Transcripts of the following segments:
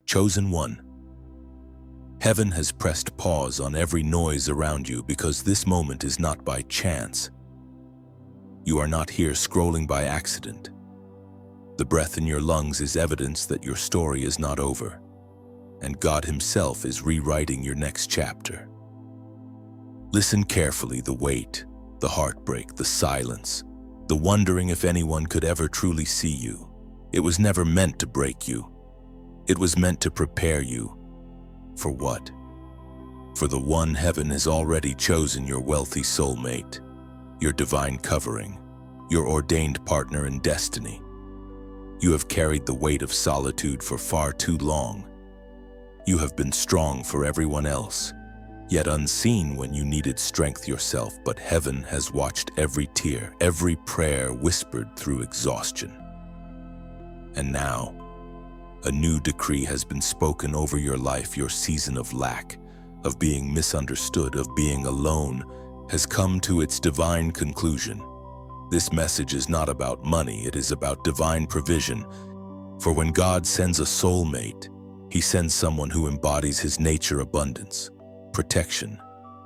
Chosen one. Heaven has pressed pause on every noise around you because this moment is not by chance. You are not here scrolling by accident. The breath in your lungs is evidence that your story is not over, and God Himself is rewriting your next chapter. Listen carefully: the weight, the heartbreak, the silence, the wondering if anyone could ever truly see you. It was never meant to break you. It was meant to prepare you. For what? For the one heaven has already chosen: your wealthy soulmate, your divine covering, your ordained partner in destiny. You have carried the weight of solitude for far too long. You have been strong for everyone else, yet unseen when you needed strength yourself. But heaven has watched every tear, every prayer whispered through exhaustion. And now, a new decree has been spoken over your life. Your season of lack, of being misunderstood, of being alone, has come to its divine conclusion. This message is not about money, it is about divine provision. For when God sends a soulmate, He sends someone who embodies His nature: abundance, protection,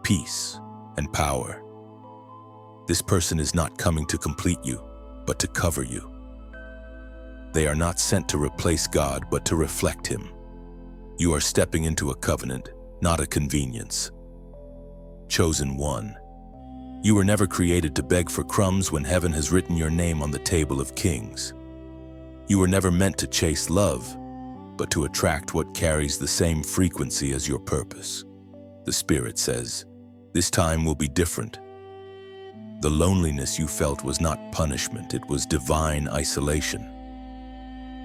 peace, and power. This person is not coming to complete you, but to cover you. They are not sent to replace God, but to reflect Him. You are stepping into a covenant, not a convenience. Chosen one. You were never created to beg for crumbs when heaven has written your name on the table of kings. You were never meant to chase love, but to attract what carries the same frequency as your purpose. The Spirit says, this time will be different. The loneliness you felt was not punishment, it was divine isolation.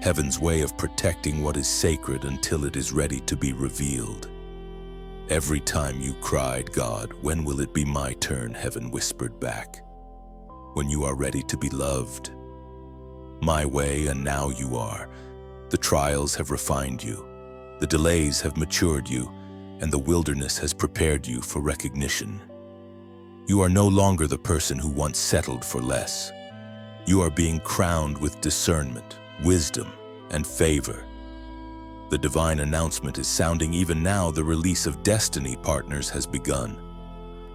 Heaven's way of protecting what is sacred until it is ready to be revealed. Every time you cried, God, when will it be my turn? Heaven whispered back, when you are ready to be loved. My way, and now you are. The trials have refined you, the delays have matured you, and the wilderness has prepared you for recognition. You are no longer the person who once settled for less. You are being crowned with discernment, wisdom, and favor. The divine announcement is sounding even now. The release of destiny partners has begun.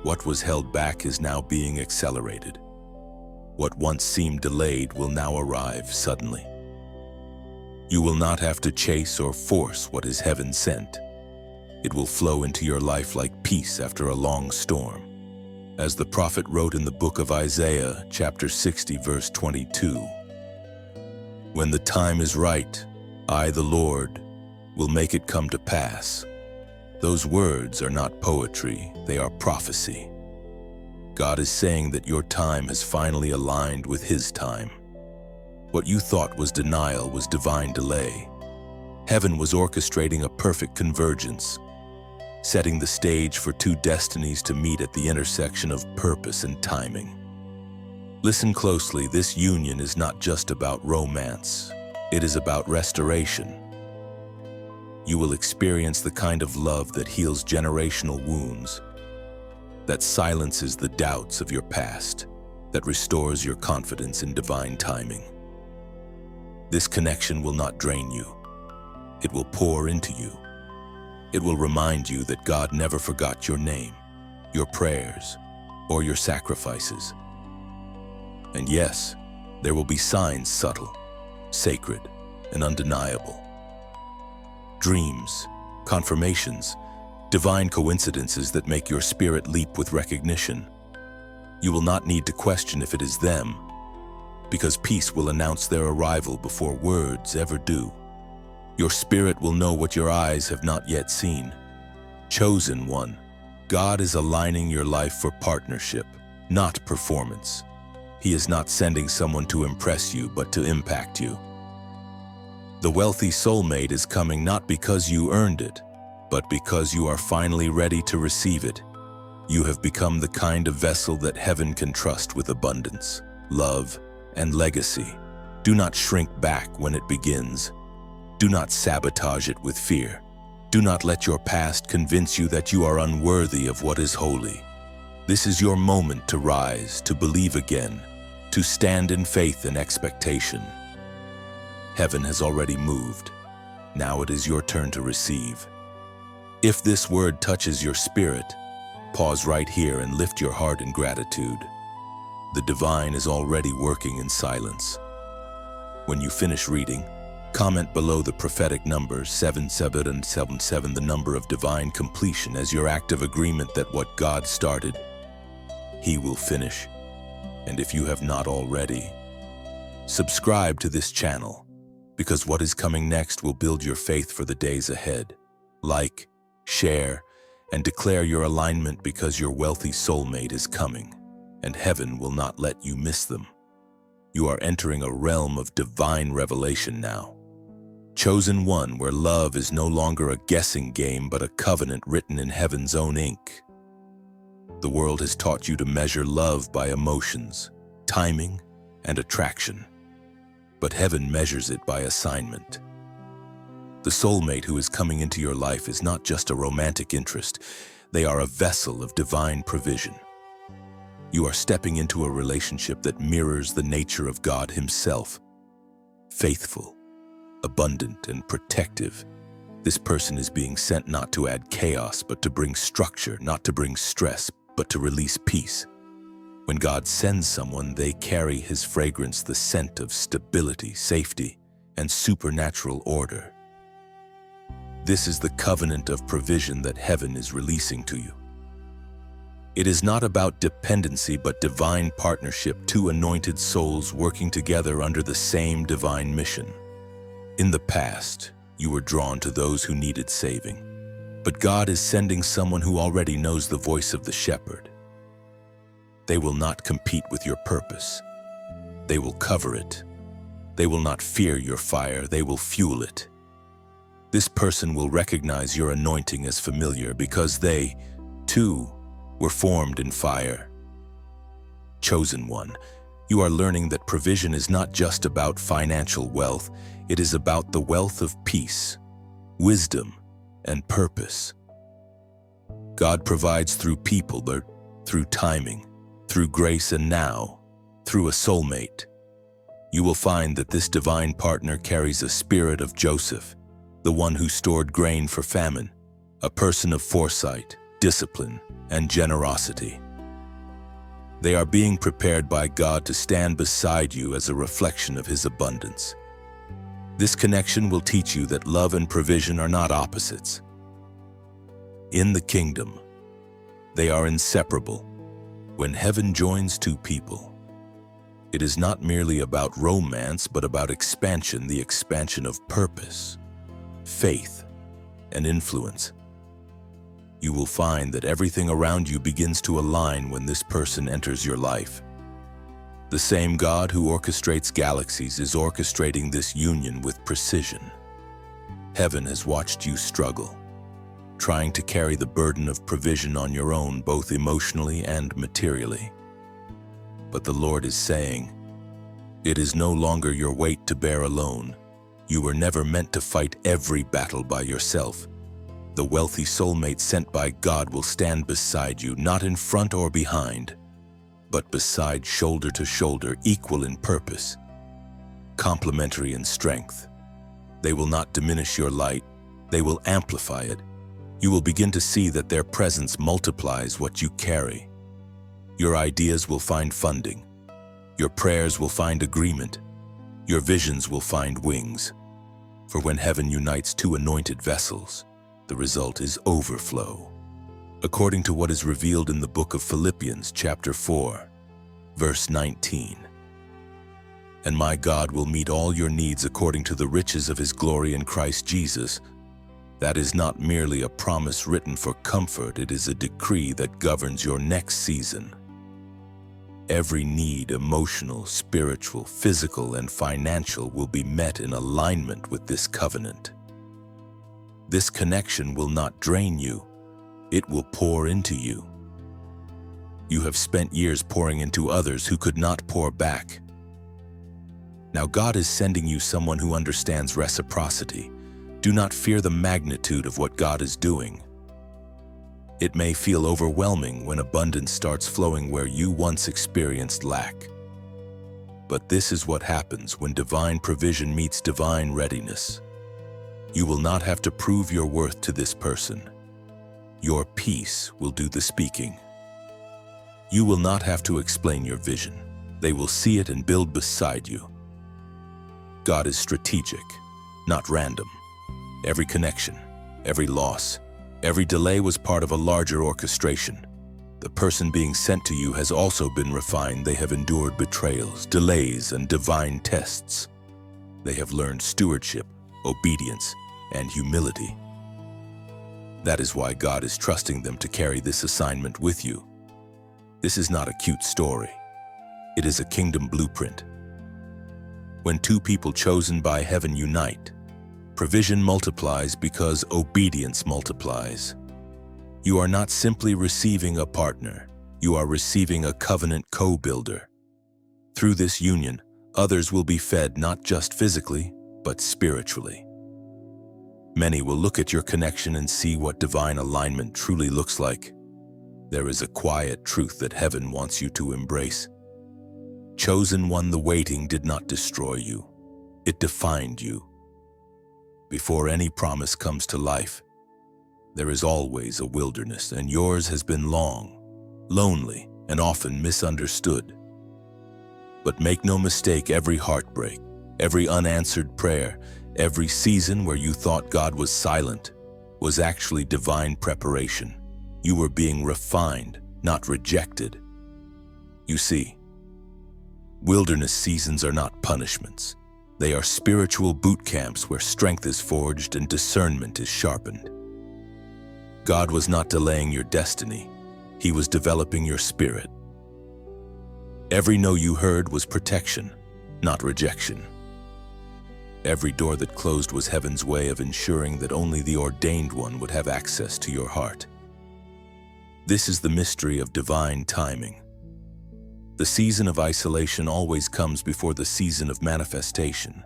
What was held back is now being accelerated. What once seemed delayed will now arrive suddenly. You will not have to chase or force what is heaven sent. It will flow into your life like peace after a long storm. As the prophet wrote in the book of Isaiah, chapter 60, verse 22, when the time is right, I, the Lord, will make it come to pass. Those words are not poetry, they are prophecy. God is saying that your time has finally aligned with His time. What you thought was denial was divine delay. Heaven was orchestrating a perfect convergence, setting the stage for two destinies to meet at the intersection of purpose and timing. Listen closely, this union is not just about romance, it is about restoration. You will experience the kind of love that heals generational wounds, that silences the doubts of your past, that restores your confidence in divine timing. This connection will not drain you. It will pour into you. It will remind you that God never forgot your name, your prayers, or your sacrifices. And yes, there will be signs subtle, sacred, and undeniable. Dreams, confirmations, divine coincidences that make your spirit leap with recognition. You will not need to question if it is them, because peace will announce their arrival before words ever do. Your spirit will know what your eyes have not yet seen. Chosen one, God is aligning your life for partnership, not performance. He is not sending someone to impress you, but to impact you. The wealthy soulmate is coming not because you earned it, but because you are finally ready to receive it. You have become the kind of vessel that heaven can trust with abundance, love, and legacy. Do not shrink back when it begins. Do not sabotage it with fear. Do not let your past convince you that you are unworthy of what is holy. This is your moment to rise, to believe again, to stand in faith and expectation. Heaven has already moved. Now it is your turn to receive. If this word touches your spirit, pause right here and lift your heart in gratitude. The divine is already working in silence. When you finish reading, comment below the prophetic number 7777, the number of divine completion, as your act of agreement that what God started, He will finish. And if you have not already, subscribe to this channel, because what is coming next will build your faith for the days ahead. Like, share, and declare your alignment, because your wealthy soulmate is coming, and heaven will not let you miss them. You are entering a realm of divine revelation now. Chosen one, where love is no longer a guessing game but a covenant written in heaven's own ink. The world has taught you to measure love by emotions, timing, and attraction. But heaven measures it by assignment. The soulmate who is coming into your life is not just a romantic interest. They are a vessel of divine provision. You are stepping into a relationship that mirrors the nature of God Himself. Faithful, abundant, and protective. This person is being sent not to add chaos, but to bring structure, not to bring stress, but to release peace. When God sends someone, they carry His fragrance, the scent of stability, safety, and supernatural order. This is the covenant of provision that heaven is releasing to you. It is not about dependency, but divine partnership, two anointed souls working together under the same divine mission. In the past, you were drawn to those who needed saving, but God is sending someone who already knows the voice of the shepherd. They will not compete with your purpose. They will cover it. They will not fear your fire. They will fuel it. This person will recognize your anointing as familiar, because they, too, were formed in fire. Chosen one, you are learning that provision is not just about financial wealth. It is about the wealth of peace, wisdom, and purpose. God provides through people, but through timing, through grace, and now, through a soulmate. You will find that this divine partner carries a spirit of Joseph, the one who stored grain for famine, a person of foresight, discipline, and generosity. They are being prepared by God to stand beside you as a reflection of His abundance. This connection will teach you that love and provision are not opposites. In the kingdom, they are inseparable. When heaven joins two people, it is not merely about romance, but about expansion, the expansion of purpose, faith, and influence. You will find that everything around you begins to align when this person enters your life. The same God who orchestrates galaxies is orchestrating this union with precision. Heaven has watched you struggle, trying to carry the burden of provision on your own, both emotionally and materially. But the Lord is saying, it is no longer your weight to bear alone. You were never meant to fight every battle by yourself. The wealthy soulmate sent by God will stand beside you, not in front or behind, but beside, shoulder to shoulder, equal in purpose, complementary in strength. They will not diminish your light, they will amplify it. You will begin to see that their presence multiplies what you carry. Your ideas will find funding. Your prayers will find agreement. Your visions will find wings. For when heaven unites two anointed vessels, the result is overflow. According to what is revealed in the book of Philippians, chapter 4, verse 19. And my God will meet all your needs according to the riches of His glory in Christ Jesus. That is not merely a promise written for comfort, it is a decree that governs your next season. Every need, emotional, spiritual, physical, and financial, will be met in alignment with this covenant. This connection will not drain you, it will pour into you. You have spent years pouring into others who could not pour back. Now God is sending you someone who understands reciprocity. Do not fear the magnitude of what God is doing. It may feel overwhelming when abundance starts flowing where you once experienced lack. But this is what happens when divine provision meets divine readiness. You will not have to prove your worth to this person. Your peace will do the speaking. You will not have to explain your vision. They will see it and build beside you. God is strategic, not random. Every connection, every loss, every delay was part of a larger orchestration. The person being sent to you has also been refined. They have endured betrayals, delays, and divine tests. They have learned stewardship, obedience, and humility. That is why God is trusting them to carry this assignment with you. This is not a cute story. It is a kingdom blueprint. When two people chosen by heaven unite, provision multiplies because obedience multiplies. You are not simply receiving a partner, you are receiving a covenant co-builder. Through this union, others will be fed not just physically, but spiritually. Many will look at your connection and see what divine alignment truly looks like. There is a quiet truth that heaven wants you to embrace. Chosen one, the waiting did not destroy you. It defined you. Before any promise comes to life, there is always a wilderness, and yours has been long, lonely, and often misunderstood. But make no mistake, every heartbreak, every unanswered prayer, every season where you thought God was silent, was actually divine preparation. You were being refined, not rejected. You see, wilderness seasons are not punishments. They are spiritual boot camps where strength is forged and discernment is sharpened. God was not delaying your destiny. He was developing your spirit. Every no you heard was protection, not rejection. Every door that closed was heaven's way of ensuring that only the ordained one would have access to your heart. This is the mystery of divine timing. The season of isolation always comes before the season of manifestation.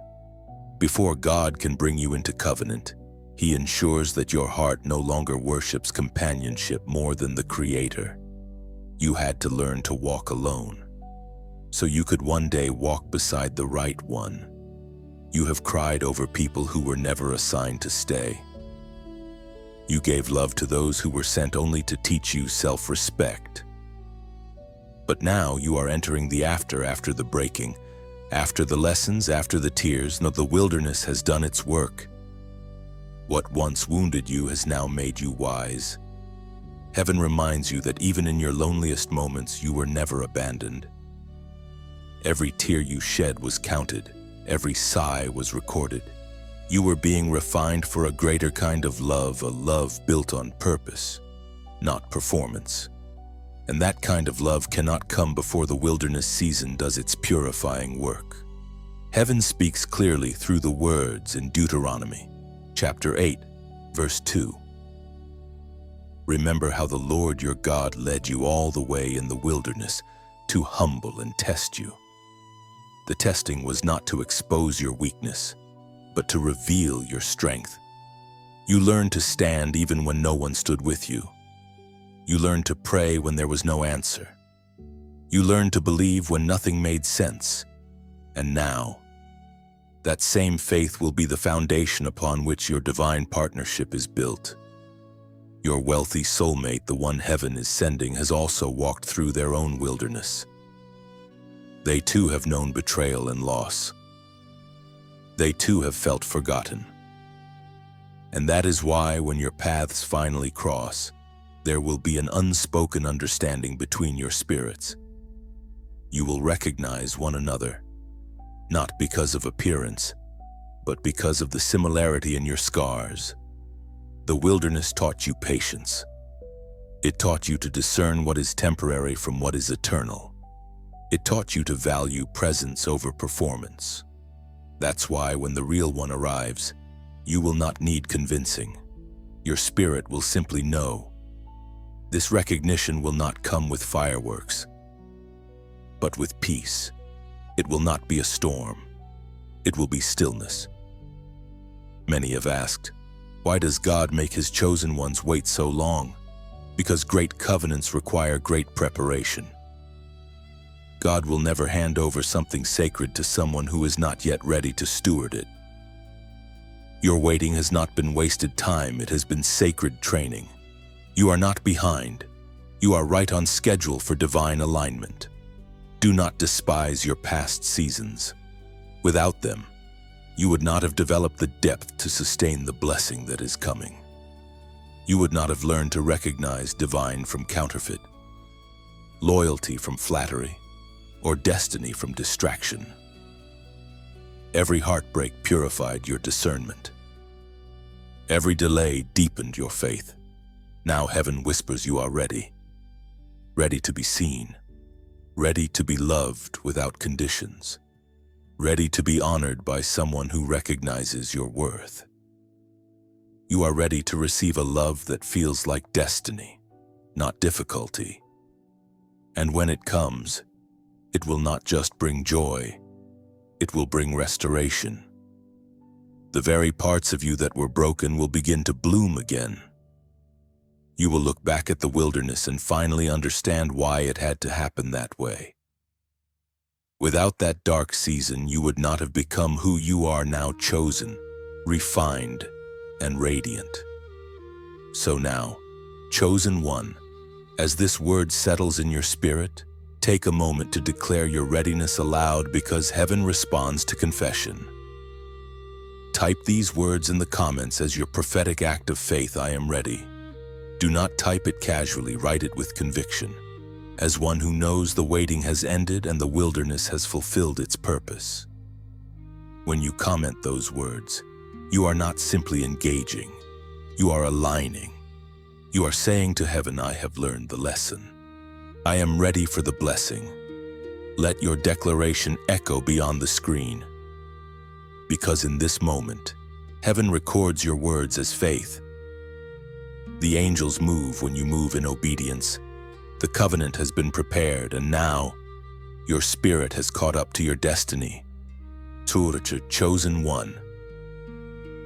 Before God can bring you into covenant, He ensures that your heart no longer worships companionship more than the Creator. You had to learn to walk alone, so you could one day walk beside the right one. You have cried over people who were never assigned to stay. You gave love to those who were sent only to teach you self-respect. But now you are entering the after the breaking, after the lessons, after the tears. No, the wilderness has done its work. What once wounded you has now made you wise. Heaven reminds you that even in your loneliest moments, you were never abandoned. Every tear you shed was counted. Every sigh was recorded. You were being refined for a greater kind of love, a love built on purpose, not performance. And that kind of love cannot come before the wilderness season does its purifying work. Heaven speaks clearly through the words in Deuteronomy, chapter 8, verse 2. Remember how the Lord your God led you all the way in the wilderness to humble and test you. The testing was not to expose your weakness, but to reveal your strength. You learned to stand even when no one stood with you. You learned to pray when there was no answer. You learned to believe when nothing made sense. And now, that same faith will be the foundation upon which your divine partnership is built. Your wealthy soulmate, the one heaven is sending, has also walked through their own wilderness. They too have known betrayal and loss. They too have felt forgotten. And that is why when your paths finally cross, there will be an unspoken understanding between your spirits. You will recognize one another, not because of appearance, but because of the similarity in your scars. The wilderness taught you patience. It taught you to discern what is temporary from what is eternal. It taught you to value presence over performance. That's why when the real one arrives, you will not need convincing. Your spirit will simply know. This recognition will not come with fireworks, but with peace. It will not be a storm. It will be stillness. Many have asked, why does God make His chosen ones wait so long? Because great covenants require great preparation. God will never hand over something sacred to someone who is not yet ready to steward it. Your waiting has not been wasted time, it has been sacred training. You are not behind. You are right on schedule for divine alignment. Do not despise your past seasons. Without them, you would not have developed the depth to sustain the blessing that is coming. You would not have learned to recognize divine from counterfeit, loyalty from flattery, or destiny from distraction. Every heartbreak purified your discernment. Every delay deepened your faith. Now heaven whispers you are ready. Ready to be seen. Ready to be loved without conditions. Ready to be honored by someone who recognizes your worth. You are ready to receive a love that feels like destiny, not difficulty. And when it comes, it will not just bring joy, it will bring restoration. The very parts of you that were broken will begin to bloom again. You will look back at the wilderness and finally understand why it had to happen that way. Without that dark season, you would not have become who you are now, chosen, refined, and radiant. So now, chosen one, as this word settles in your spirit, take a moment to declare your readiness aloud, because heaven responds to confession. Type these words in the comments as your prophetic act of faith: I am ready. Do not type it casually, write it with conviction, as one who knows the waiting has ended and the wilderness has fulfilled its purpose. When you comment those words, you are not simply engaging, you are aligning. You are saying to heaven, I have learned the lesson. I am ready for the blessing. Let your declaration echo beyond the screen. Because in this moment, heaven records your words as faith. The angels move when you move in obedience. The covenant has been prepared, and now your spirit has caught up to your destiny. Chosen one.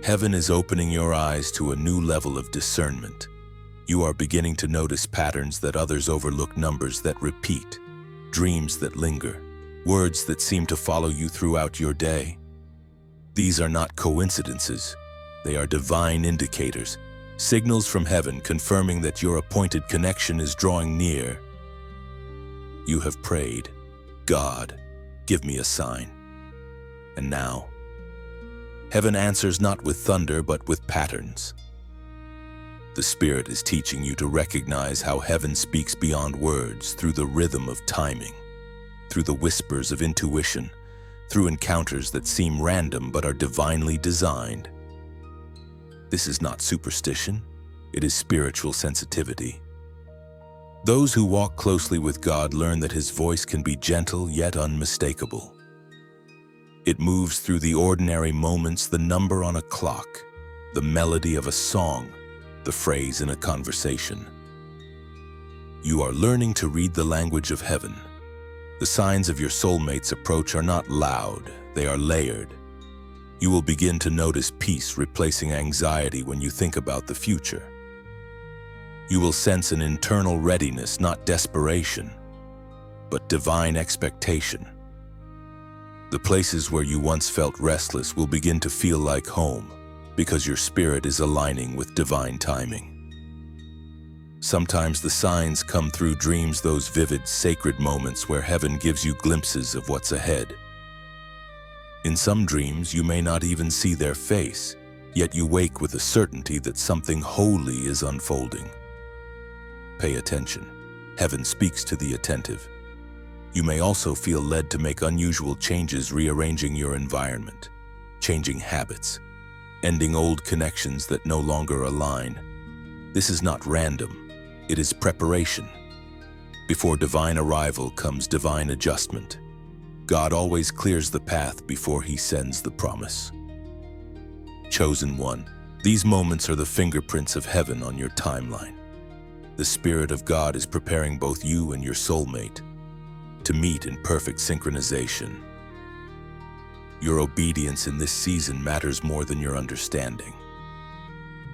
Heaven is opening your eyes to a new level of discernment. You are beginning to notice patterns that others overlook, numbers that repeat, dreams that linger, words that seem to follow you throughout your day. These are not coincidences. They are divine indicators, signals from heaven confirming that your appointed connection is drawing near. You have prayed, God, give me a sign. And now, heaven answers not with thunder but with patterns. The Spirit is teaching you to recognize how heaven speaks beyond words, through the rhythm of timing, through the whispers of intuition, through encounters that seem random but are divinely designed. This is not superstition, it is spiritual sensitivity. Those who walk closely with God learn that His voice can be gentle yet unmistakable. It moves through the ordinary moments, the number on a clock, the melody of a song, the phrase in a conversation. You are learning to read the language of heaven. The signs of your soulmate's approach are not loud, they are layered. You will begin to notice peace replacing anxiety when you think about the future. You will sense an internal readiness, not desperation, but divine expectation. The places where you once felt restless will begin to feel like home, because your spirit is aligning with divine timing. Sometimes the signs come through dreams, those vivid, sacred moments where heaven gives you glimpses of what's ahead. In some dreams, you may not even see their face, yet you wake with a certainty that something holy is unfolding. Pay attention. Heaven speaks to the attentive. You may also feel led to make unusual changes, rearranging your environment, changing habits, ending old connections that no longer align. This is not random, it is preparation. Before divine arrival comes divine adjustment. God always clears the path before He sends the promise. Chosen one, these moments are the fingerprints of heaven on your timeline. The Spirit of God is preparing both you and your soulmate to meet in perfect synchronization. Your obedience in this season matters more than your understanding.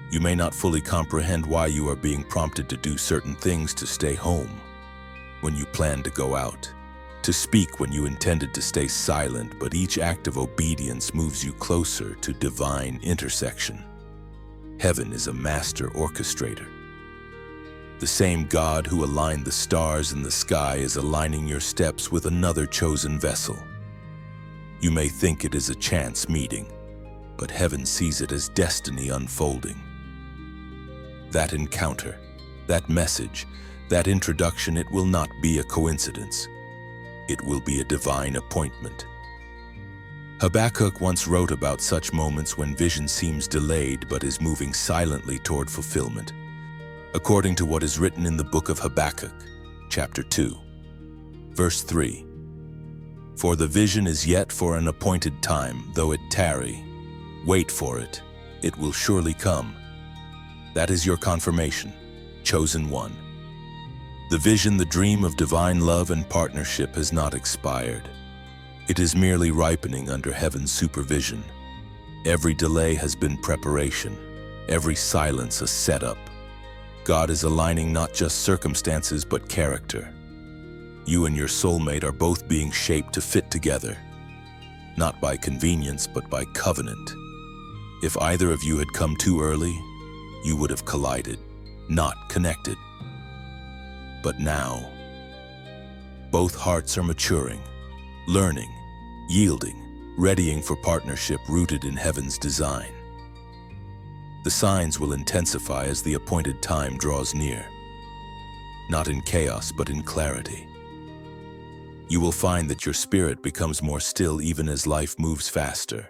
You may not fully comprehend why you are being prompted to do certain things, to stay home when you plan to go out, to speak when you intended to stay silent, but each act of obedience moves you closer to divine intersection. Heaven is a master orchestrator. The same God who aligned the stars in the sky is aligning your steps with another chosen vessel. You may think it is a chance meeting, but heaven sees it as destiny unfolding. That encounter, that message, that introduction, it will not be a coincidence. It will be a divine appointment. Habakkuk once wrote about such moments when vision seems delayed but is moving silently toward fulfillment. According to what is written in the book of Habakkuk, chapter 2, verse 3, "For the vision is yet for an appointed time, though it tarry. Wait for it, it will surely come." That is your confirmation, chosen one. The vision, the dream of divine love and partnership has not expired. It is merely ripening under heaven's supervision. Every delay has been preparation, every silence a setup. God is aligning not just circumstances but character. You and your soulmate are both being shaped to fit together, not by convenience but by covenant. If either of you had come too early, you would have collided, not connected. But now, both hearts are maturing, learning, yielding, readying for partnership rooted in heaven's design. The signs will intensify as the appointed time draws near, not in chaos but in clarity. You will find that your spirit becomes more still even as life moves faster.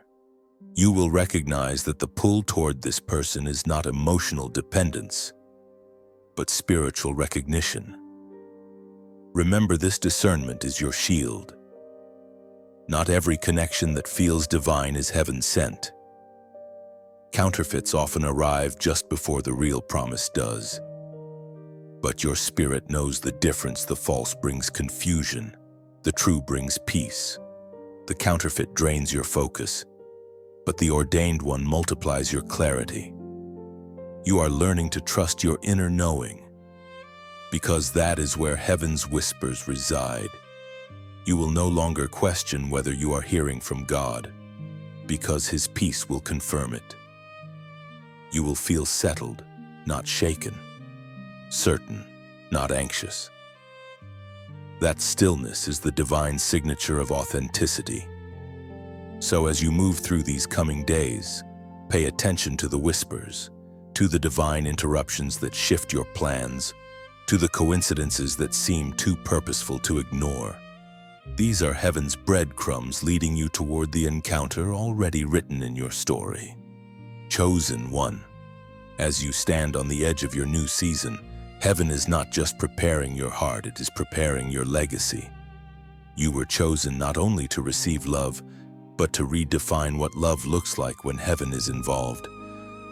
You will recognize that the pull toward this person is not emotional dependence, but spiritual recognition. Remember, this discernment is your shield. Not every connection that feels divine is heaven sent. Counterfeits often arrive just before the real promise does. But your spirit knows the difference. The false brings confusion. The true brings peace. The counterfeit drains your focus, but the ordained one multiplies your clarity. You are learning to trust your inner knowing, because that is where heaven's whispers reside. You will no longer question whether you are hearing from God, because His peace will confirm it. You will feel settled, not shaken, certain, not anxious. That stillness is the divine signature of authenticity. So as you move through these coming days, pay attention to the whispers, to the divine interruptions that shift your plans, to the coincidences that seem too purposeful to ignore. These are heaven's breadcrumbs leading you toward the encounter already written in your story. Chosen one. As you stand on the edge of your new season, heaven is not just preparing your heart, it is preparing your legacy. You were chosen not only to receive love, but to redefine what love looks like when heaven is involved.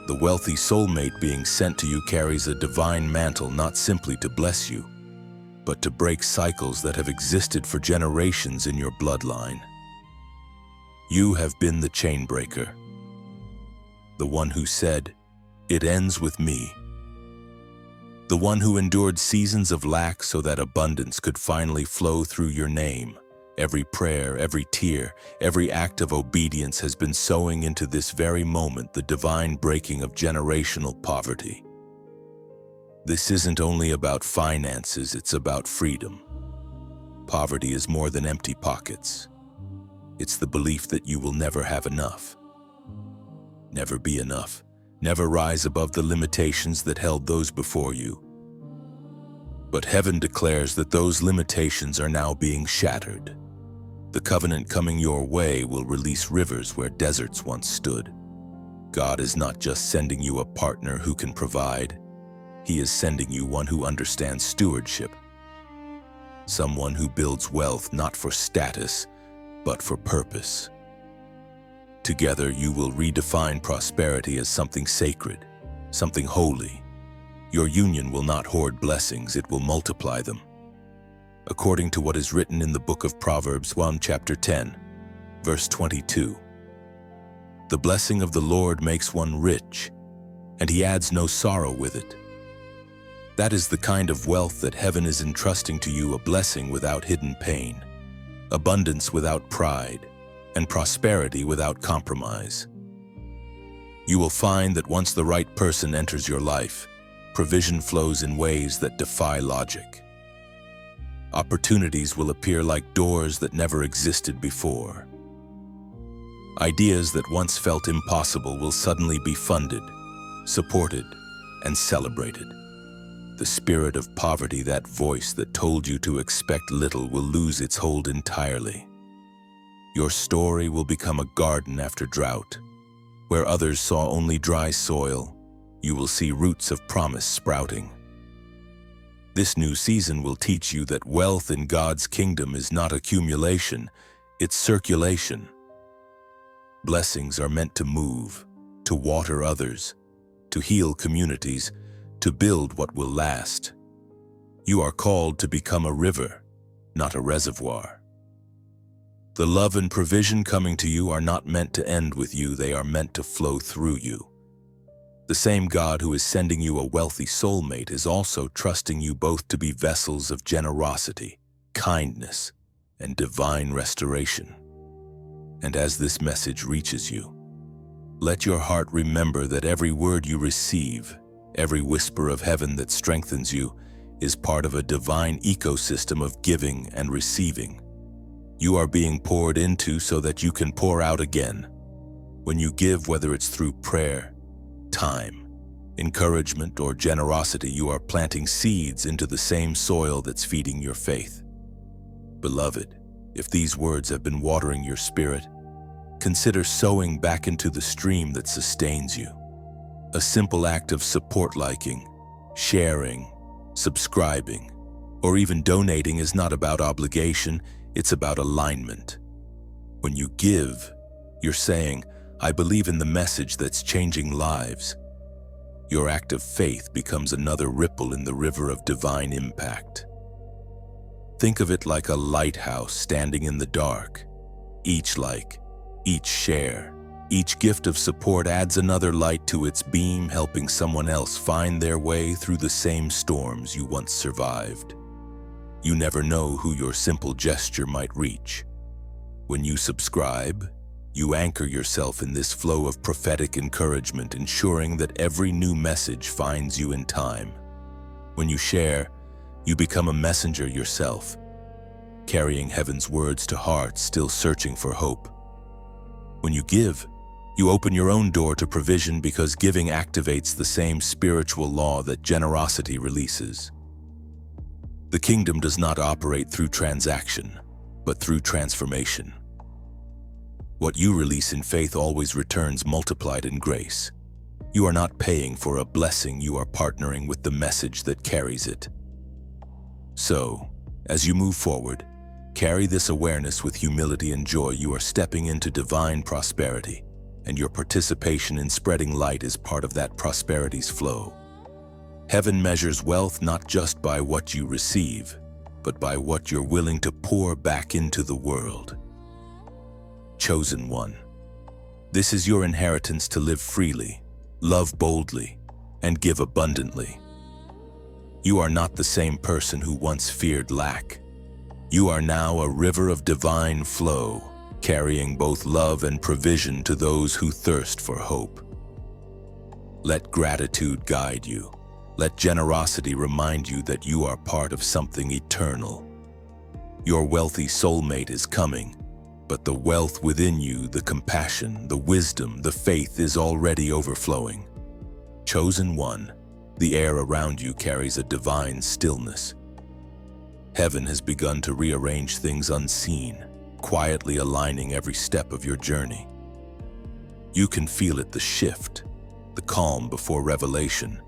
The wealthy soulmate being sent to you carries a divine mantle, not simply to bless you, but to break cycles that have existed for generations in your bloodline. You have been the chain breaker, the one who said, "It ends with me." The one who endured seasons of lack so that abundance could finally flow through your name. Every prayer, every tear, every act of obedience has been sowing into this very moment the divine breaking of generational poverty. This isn't only about finances, it's about freedom. Poverty is more than empty pockets. It's the belief that you will never have enough, never be enough, never rise above the limitations that held those before you. But heaven declares that those limitations are now being shattered. The covenant coming your way will release rivers where deserts once stood. God is not just sending you a partner who can provide. He is sending you one who understands stewardship. Someone who builds wealth not for status, but for purpose. Together, you will redefine prosperity as something sacred, something holy. Your union will not hoard blessings, it will multiply them. According to what is written in the book of Proverbs 1, chapter 10, verse 22. The blessing of the Lord makes one rich, and He adds no sorrow with it. That is the kind of wealth that heaven is entrusting to you, a blessing without hidden pain, abundance without pride, and prosperity without compromise. You will find that once the right person enters your life, provision flows in ways that defy logic. Opportunities will appear like doors that never existed before. Ideas that once felt impossible will suddenly be funded, supported, and celebrated. The spirit of poverty, that voice that told you to expect little, will lose its hold entirely. Your story will become a garden after drought. Where others saw only dry soil, you will see roots of promise sprouting. This new season will teach you that wealth in God's kingdom is not accumulation, it's circulation. Blessings are meant to move, to water others, to heal communities, to build what will last. You are called to become a river, not a reservoir. The love and provision coming to you are not meant to end with you, they are meant to flow through you. The same God who is sending you a wealthy soulmate is also trusting you both to be vessels of generosity, kindness, and divine restoration. And as this message reaches you, let your heart remember that every word you receive, every whisper of heaven that strengthens you, is part of a divine ecosystem of giving and receiving. You are being poured into so that you can pour out again. When you give, whether it's through prayer, time, encouragement, or generosity, you are planting seeds into the same soil that's feeding your faith. Beloved, if these words have been watering your spirit, consider sowing back into the stream that sustains you. A simple act of support, liking, sharing, subscribing, or even donating is not about obligation, it's about alignment. When you give, you're saying, I believe in the message that's changing lives. Your act of faith becomes another ripple in the river of divine impact. Think of it like a lighthouse standing in the dark. Each like, each share, each gift of support adds another light to its beam, helping someone else find their way through the same storms you once survived. You never know who your simple gesture might reach. When you subscribe, you anchor yourself in this flow of prophetic encouragement, ensuring that every new message finds you in time. When you share, you become a messenger yourself, carrying heaven's words to hearts still searching for hope. When you give, you open your own door to provision, because giving activates the same spiritual law that generosity releases. The kingdom does not operate through transaction, but through transformation. What you release in faith always returns multiplied in grace. You are not paying for a blessing, you are partnering with the message that carries it. So, as you move forward, carry this awareness with humility and joy. You are stepping into divine prosperity, and your participation in spreading light is part of that prosperity's flow. Heaven measures wealth not just by what you receive, but by what you're willing to pour back into the world. Chosen one, this is your inheritance to live freely, love boldly, and give abundantly. You are not the same person who once feared lack. You are now a river of divine flow, carrying both love and provision to those who thirst for hope. Let gratitude guide you. Let generosity remind you that you are part of something eternal. Your wealthy soulmate is coming, but the wealth within you, the compassion, the wisdom, the faith is already overflowing. Chosen one, the air around you carries a divine stillness. Heaven has begun to rearrange things unseen, quietly aligning every step of your journey. You can feel it, the shift, the calm before revelation,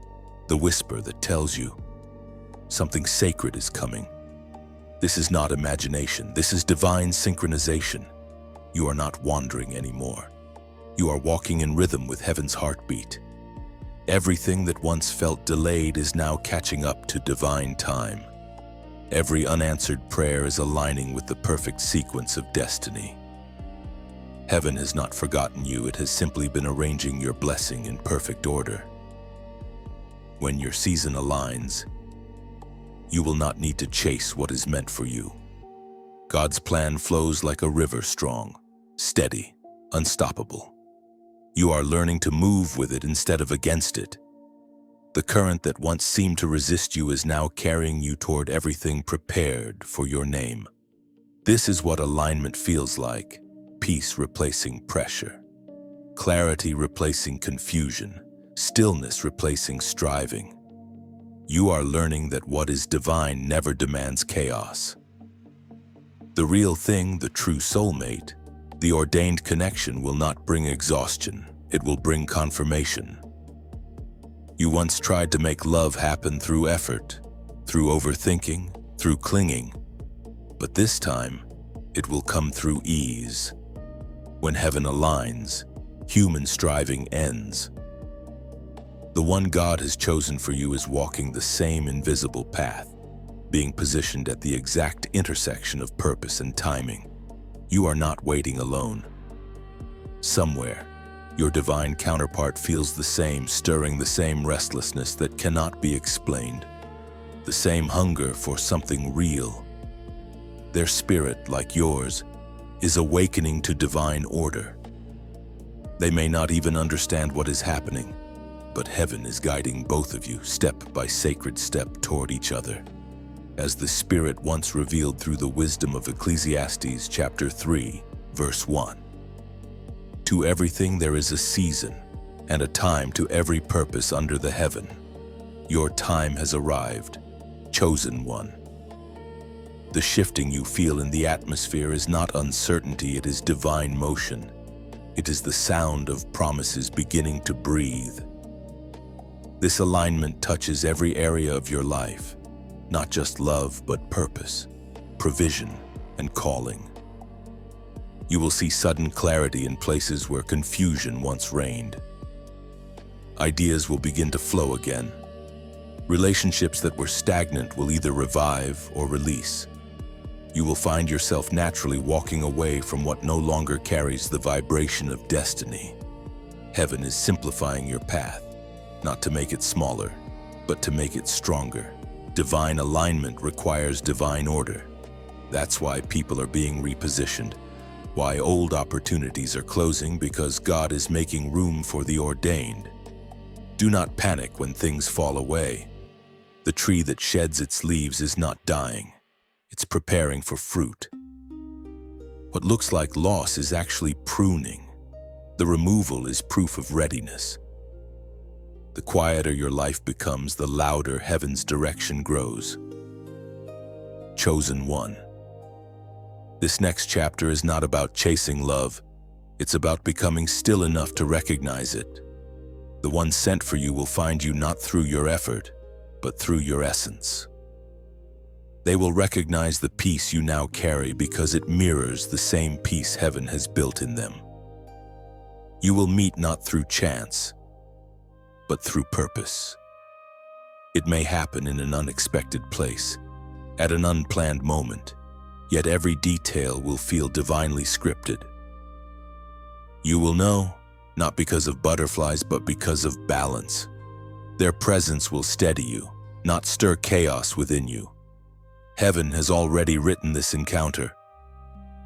the whisper that tells you something sacred is coming. This is not imagination, this is divine synchronization. You are not wandering anymore. You are walking in rhythm with heaven's heartbeat. Everything that once felt delayed is now catching up to divine time. Every unanswered prayer is aligning with the perfect sequence of destiny. Heaven has not forgotten you, it has simply been arranging your blessing in perfect order. When your season aligns, you will not need to chase what is meant for you. God's plan flows like a river, strong, steady, unstoppable. You are learning to move with it instead of against it. The current that once seemed to resist you is now carrying you toward everything prepared for your name. This is what alignment feels like: peace replacing pressure, clarity replacing confusion, stillness replacing striving. You are learning that what is divine never demands chaos. The real thing, the true soulmate, the ordained connection will not bring exhaustion, it will bring confirmation. You once tried to make love happen through effort, through overthinking, through clinging, but this time, it will come through ease. When heaven aligns, human striving ends. The one God has chosen for you is walking the same invisible path, being positioned at the exact intersection of purpose and timing. You are not waiting alone. Somewhere, your divine counterpart feels the same, stirring the same restlessness that cannot be explained, the same hunger for something real. Their spirit, like yours, is awakening to divine order. They may not even understand what is happening, but heaven is guiding both of you step by sacred step toward each other. As the Spirit once revealed through the wisdom of Ecclesiastes chapter 3, verse 1. To everything there is a season, and a time to every purpose under the heaven. Your time has arrived, chosen one. The shifting you feel in the atmosphere is not uncertainty, it is divine motion. It is the sound of promises beginning to breathe. This alignment touches every area of your life, not just love, but purpose, provision, and calling. You will see sudden clarity in places where confusion once reigned. Ideas will begin to flow again. Relationships that were stagnant will either revive or release. You will find yourself naturally walking away from what no longer carries the vibration of destiny. Heaven is simplifying your path, not to make it smaller, but to make it stronger. Divine alignment requires divine order. That's why people are being repositioned, why old opportunities are closing, because God is making room for the ordained. Do not panic when things fall away. The tree that sheds its leaves is not dying. It's preparing for fruit. What looks like loss is actually pruning. The removal is proof of readiness. The quieter your life becomes, the louder heaven's direction grows. Chosen one. This next chapter is not about chasing love. It's about becoming still enough to recognize it. The one sent for you will find you not through your effort, but through your essence. They will recognize the peace you now carry because it mirrors the same peace heaven has built in them. You will meet not through chance, but through purpose. It may happen in an unexpected place, at an unplanned moment, yet every detail will feel divinely scripted. You will know, not because of butterflies, but because of balance. Their presence will steady you, not stir chaos within you. Heaven has already written this encounter.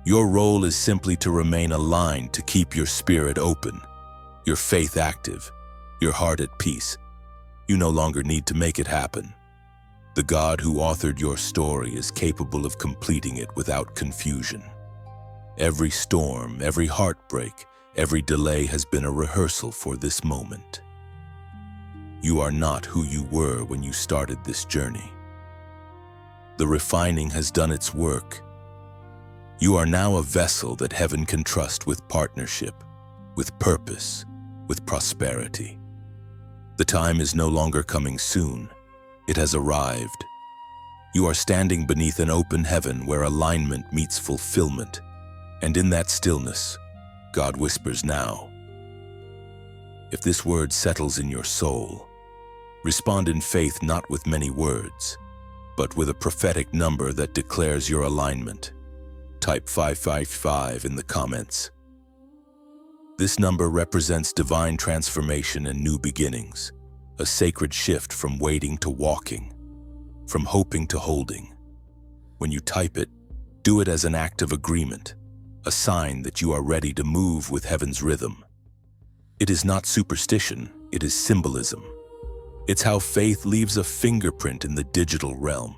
Your role is simply to remain aligned, to keep your spirit open, your faith active, your heart at peace. You no longer need to make it happen. The God who authored your story is capable of completing it without confusion. Every storm, every heartbreak, every delay has been a rehearsal for this moment. You are not who you were when you started this journey. The refining has done its work. You are now a vessel that heaven can trust with partnership, with purpose, with prosperity. The time is no longer coming soon. It has arrived. You are standing beneath an open heaven where alignment meets fulfillment. And in that stillness, God whispers now. If this word settles in your soul, respond in faith, not with many words, but with a prophetic number that declares your alignment. Type 555 in the comments. This number represents divine transformation and new beginnings, a sacred shift from waiting to walking, from hoping to holding. When you type it, Do it as an act of agreement, a sign that you are ready to move with heaven's rhythm. It is not superstition, it is symbolism. It's how faith leaves a fingerprint in the digital realm,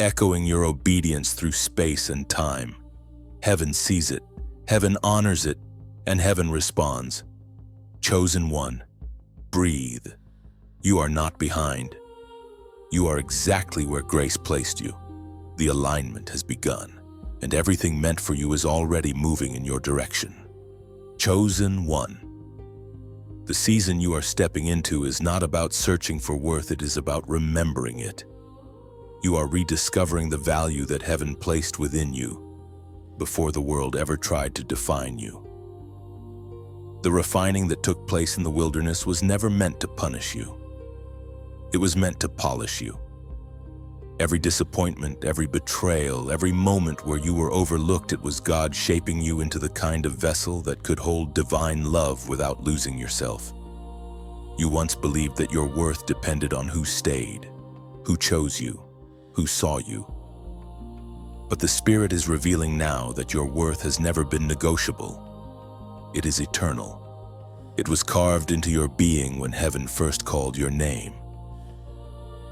echoing your obedience through space and time. Heaven sees it, heaven honors it, and heaven responds. Chosen one, breathe. You are not behind. You are exactly where grace placed you. The alignment has begun, and everything meant for you is already moving in your direction. Chosen one. The season you are stepping into is not about searching for worth, it is about remembering it. You are rediscovering the value that heaven placed within you before the world ever tried to define you. The refining that took place in the wilderness was never meant to punish you. It was meant to polish you. Every disappointment, every betrayal, every moment where you were overlooked, it was God shaping you into the kind of vessel that could hold divine love without losing yourself. You once believed that your worth depended on who stayed, who chose you, who saw you. But the Spirit is revealing now that your worth has never been negotiable. It is eternal. It was carved into your being when heaven first called your name.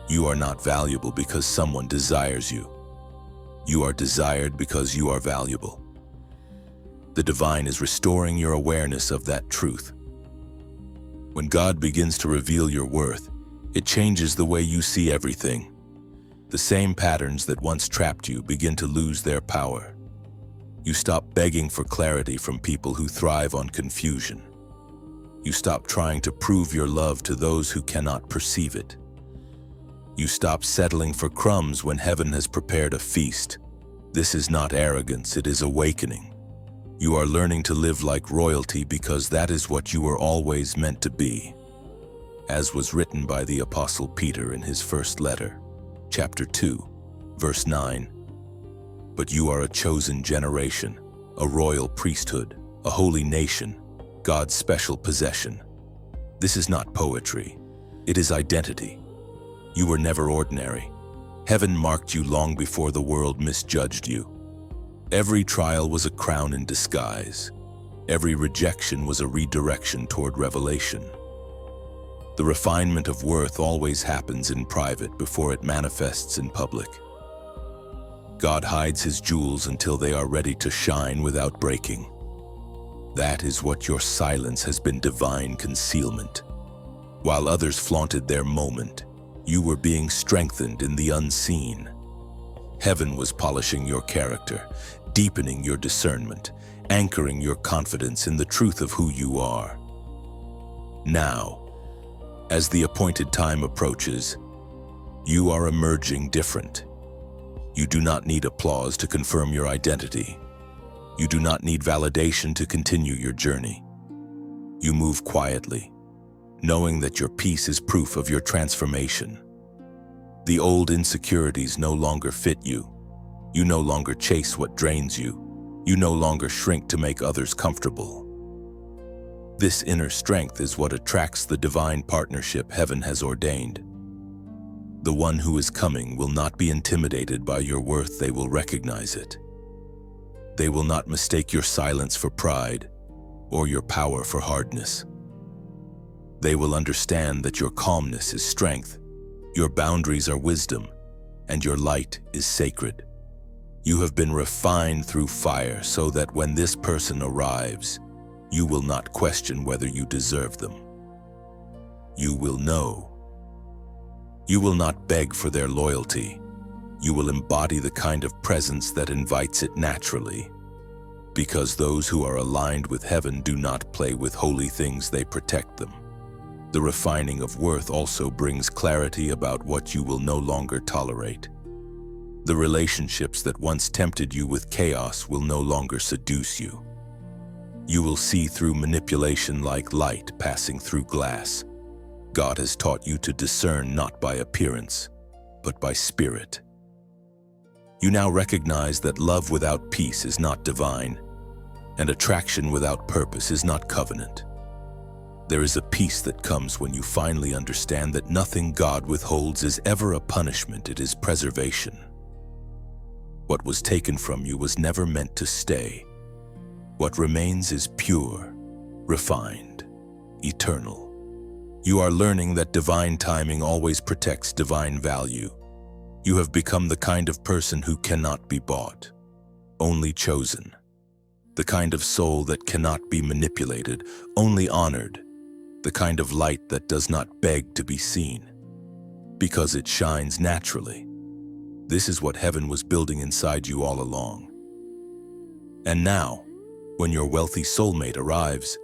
You are not valuable because someone desires you. You are desired because you are valuable. The divine is restoring your awareness of that truth. When God begins to reveal your worth, it changes the way you see everything. The same patterns that once trapped you begin to lose their power. You stop begging for clarity from people who thrive on confusion. You stop trying to prove your love to those who cannot perceive it. You stop settling for crumbs when heaven has prepared a feast. This is not arrogance, it is awakening. You are learning to live like royalty because that is what you were always meant to be. As was written by the Apostle Peter in his first letter, chapter 2, verse 9. But you are a chosen generation, a royal priesthood, a holy nation, God's special possession. This is not poetry, it is identity. You were never ordinary. Heaven marked you long before the world misjudged you. Every trial was a crown in disguise. Every rejection was a redirection toward revelation. The refinement of worth always happens in private before it manifests in public. God hides his jewels until they are ready to shine without breaking. That is what your silence has been, divine concealment. While others flaunted their moment, you were being strengthened in the unseen. Heaven was polishing your character, deepening your discernment, anchoring your confidence in the truth of who you are. Now, as the appointed time approaches, you are emerging different. You do not need applause to confirm your identity. You do not need validation to continue your journey. You move quietly, knowing that your peace is proof of your transformation. The old insecurities no longer fit you. You no longer chase what drains you. You no longer shrink to make others comfortable. This inner strength is what attracts the divine partnership heaven has ordained. The one who is coming will not be intimidated by your worth, they will recognize it. They will not mistake your silence for pride or your power for hardness. They will understand that your calmness is strength, your boundaries are wisdom, and your light is sacred. You have been refined through fire so that when this person arrives, you will not question whether you deserve them. You will know. You will not beg for their loyalty. You will embody the kind of presence that invites it naturally. Because those who are aligned with heaven do not play with holy things, they protect them. The refining of worth also brings clarity about what you will no longer tolerate. The relationships that once tempted you with chaos will no longer seduce you. You will see through manipulation like light passing through glass. God has taught you to discern not by appearance, but by spirit. You now recognize that love without peace is not divine, and attraction without purpose is not covenant. There is a peace that comes when you finally understand that nothing God withholds is ever a punishment, it is preservation. What was taken from you was never meant to stay. What remains is pure, refined, eternal. You are learning that divine timing always protects divine value. You have become the kind of person who cannot be bought, only chosen. The kind of soul that cannot be manipulated, only honored. The kind of light that does not beg to be seen, because it shines naturally. This is what heaven was building inside you all along. And now, when your wealthy soulmate arrives,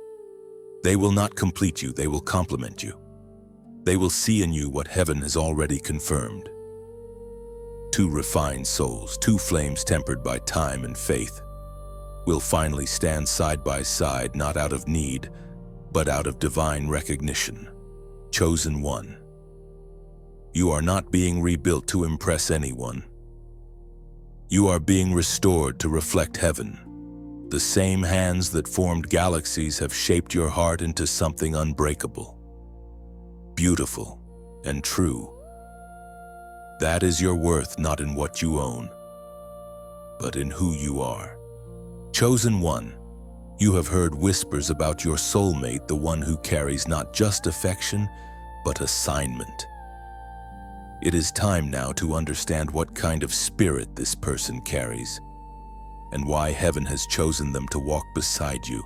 they will not complete you, they will complement you. They will see in you what heaven has already confirmed. Two refined souls, two flames tempered by time and faith, will finally stand side by side, not out of need, but out of divine recognition. Chosen one. You are not being rebuilt to impress anyone. You are being restored to reflect heaven. The same hands that formed galaxies have shaped your heart into something unbreakable, beautiful, and true. That is your worth, not in what you own, but in who you are. Chosen one, you have heard whispers about your soulmate, the one who carries not just affection, but assignment. It is time now to understand what kind of spirit this person carries, and why heaven has chosen them to walk beside you.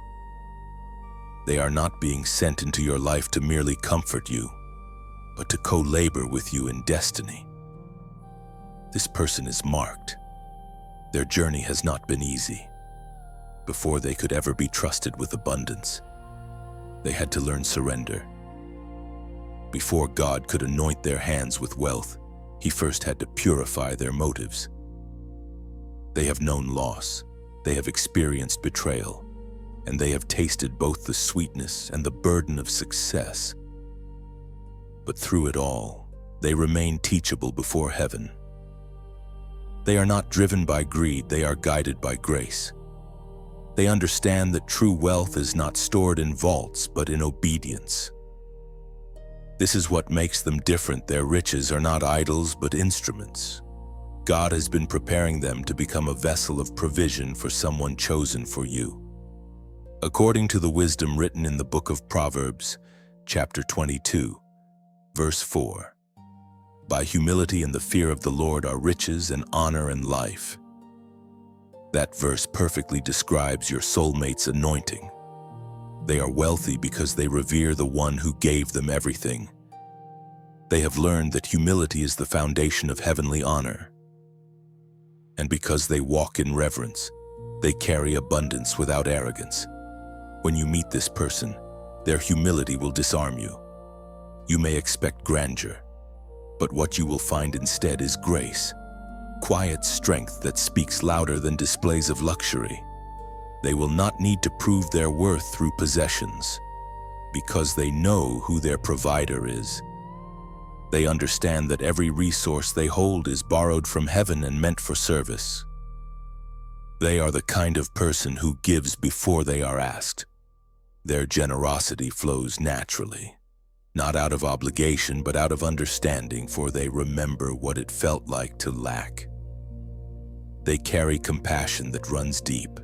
They are not being sent into your life to merely comfort you, but to co-labor with you in destiny. This person is marked. Their journey has not been easy. Before they could ever be trusted with abundance, they had to learn surrender. Before God could anoint their hands with wealth, He first had to purify their motives. They have known loss, they have experienced betrayal, and they have tasted both the sweetness and the burden of success. But through it all, they remain teachable before heaven. They are not driven by greed, they are guided by grace. They understand that true wealth is not stored in vaults, but in obedience. This is what makes them different. Their riches are not idols, but instruments. God has been preparing them to become a vessel of provision for someone chosen for you. According to the wisdom written in the book of Proverbs, chapter 22, verse 4, by humility and the fear of the Lord are riches and honor and life. That verse perfectly describes your soulmate's anointing. They are wealthy because they revere the one who gave them everything. They have learned that humility is the foundation of heavenly honor. And because they walk in reverence, they carry abundance without arrogance. When you meet this person, their humility will disarm you. You may expect grandeur, but what you will find instead is grace. Quiet strength that speaks louder than displays of luxury. They will not need to prove their worth through possessions, because they know who their provider is. They understand that every resource they hold is borrowed from heaven and meant for service. They are the kind of person who gives before they are asked. Their generosity flows naturally, not out of obligation, but out of understanding, for they remember what it felt like to lack. They carry compassion that runs deep,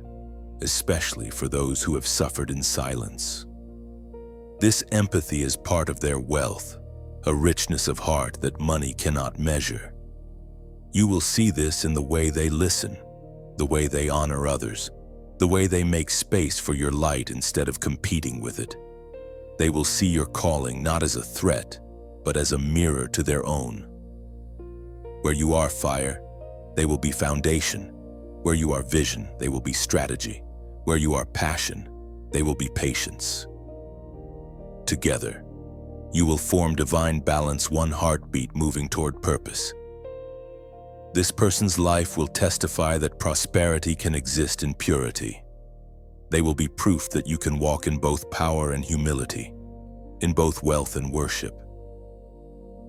especially for those who have suffered in silence. This empathy is part of their wealth, a richness of heart that money cannot measure. You will see this in the way they listen, the way they honor others, the way they make space for your light instead of competing with it. They will see your calling not as a threat, but as a mirror to their own. Where you are fire, they will be foundation. Where you are vision, they will be strategy. Where you are passion, they will be patience. Together, you will form divine balance, one heartbeat moving toward purpose. This person's life will testify that prosperity can exist in purity. They will be proof that you can walk in both power and humility, in both wealth and worship.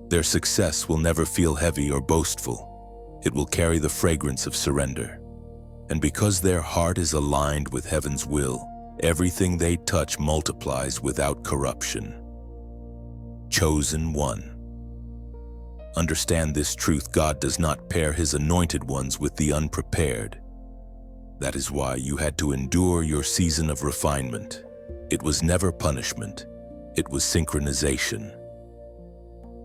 Their success will never feel heavy or boastful. It will carry the fragrance of surrender. And because their heart is aligned with heaven's will, everything they touch multiplies without corruption. Chosen one. Understand this truth: God does not pair his anointed ones with the unprepared. That is why you had to endure your season of refinement. It was never punishment, it was synchronization.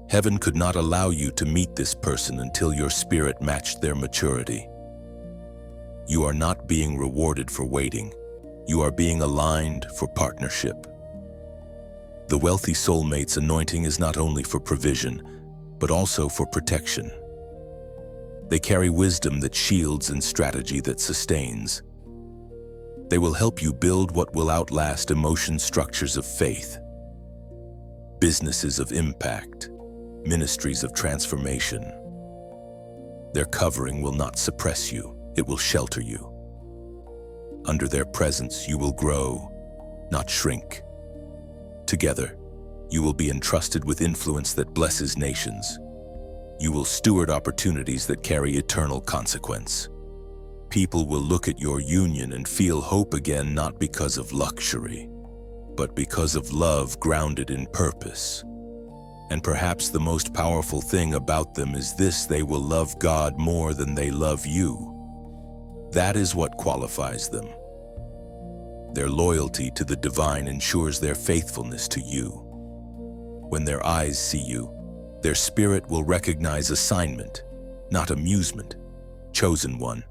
Heaven could not allow you to meet this person until your spirit matched their maturity. You are not being rewarded for waiting. You are being aligned for partnership. The wealthy soulmate's anointing is not only for provision, but also for protection. They carry wisdom that shields and strategy that sustains. They will help you build what will outlast emotion structures of faith, businesses of impact, ministries of transformation. Their covering will not suppress you, it will shelter you. Under their presence, you will grow, not shrink. Together, you will be entrusted with influence that blesses nations. You will steward opportunities that carry eternal consequence. People will look at your union and feel hope again, not because of luxury, but because of love grounded in purpose. And perhaps the most powerful thing about them is this: they will love God more than they love you. That is what qualifies them. Their loyalty to the divine ensures their faithfulness to you. When their eyes see you, their spirit will recognize assignment, not amusement. Chosen one,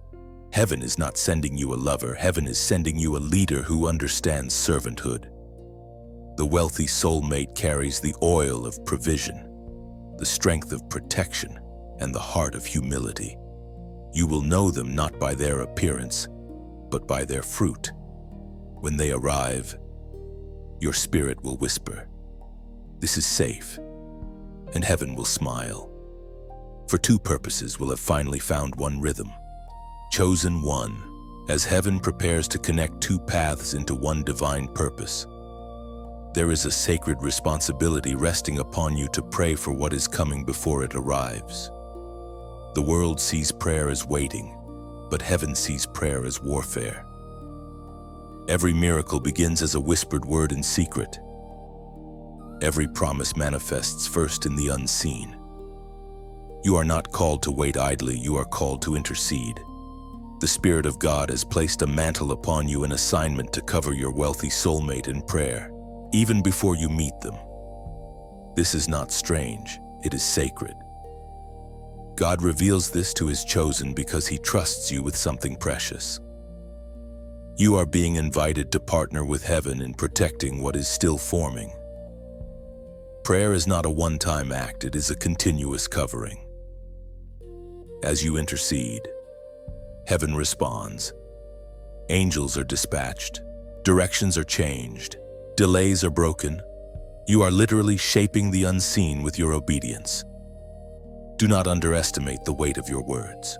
heaven is not sending you a lover, heaven is sending you a leader who understands servanthood. The wealthy soulmate carries the oil of provision, the strength of protection, and the heart of humility. You will know them not by their appearance, but by their fruit. When they arrive, your spirit will whisper, "This is safe," and heaven will smile. For two purposes will have finally found one rhythm. Chosen one, as heaven prepares to connect two paths into one divine purpose. There is a sacred responsibility resting upon you to pray for what is coming before it arrives. The world sees prayer as waiting, but heaven sees prayer as warfare. Every miracle begins as a whispered word in secret. Every promise manifests first in the unseen. You are not called to wait idly, you are called to intercede. The Spirit of God has placed a mantle upon you, an assignment to cover your wealthy soulmate in prayer, even before you meet them. This is not strange, it is sacred. God reveals this to his chosen because he trusts you with something precious. You are being invited to partner with heaven in protecting what is still forming. Prayer is not a one-time act, it is a continuous covering. As you intercede, heaven responds. Angels are dispatched, directions are changed, delays are broken. You are literally shaping the unseen with your obedience. Do not underestimate the weight of your words.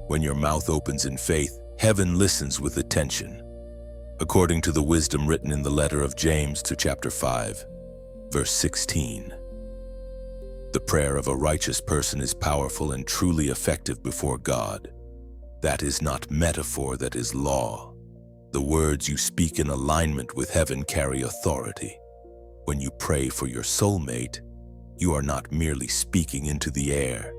When your mouth opens in faith, heaven listens with attention. According to the wisdom written in the letter of James to chapter 5, verse 16. The prayer of a righteous person is powerful and truly effective before God. That is not metaphor, that is law. The words you speak in alignment with heaven carry authority. When you pray for your soulmate, you are not merely speaking into the air.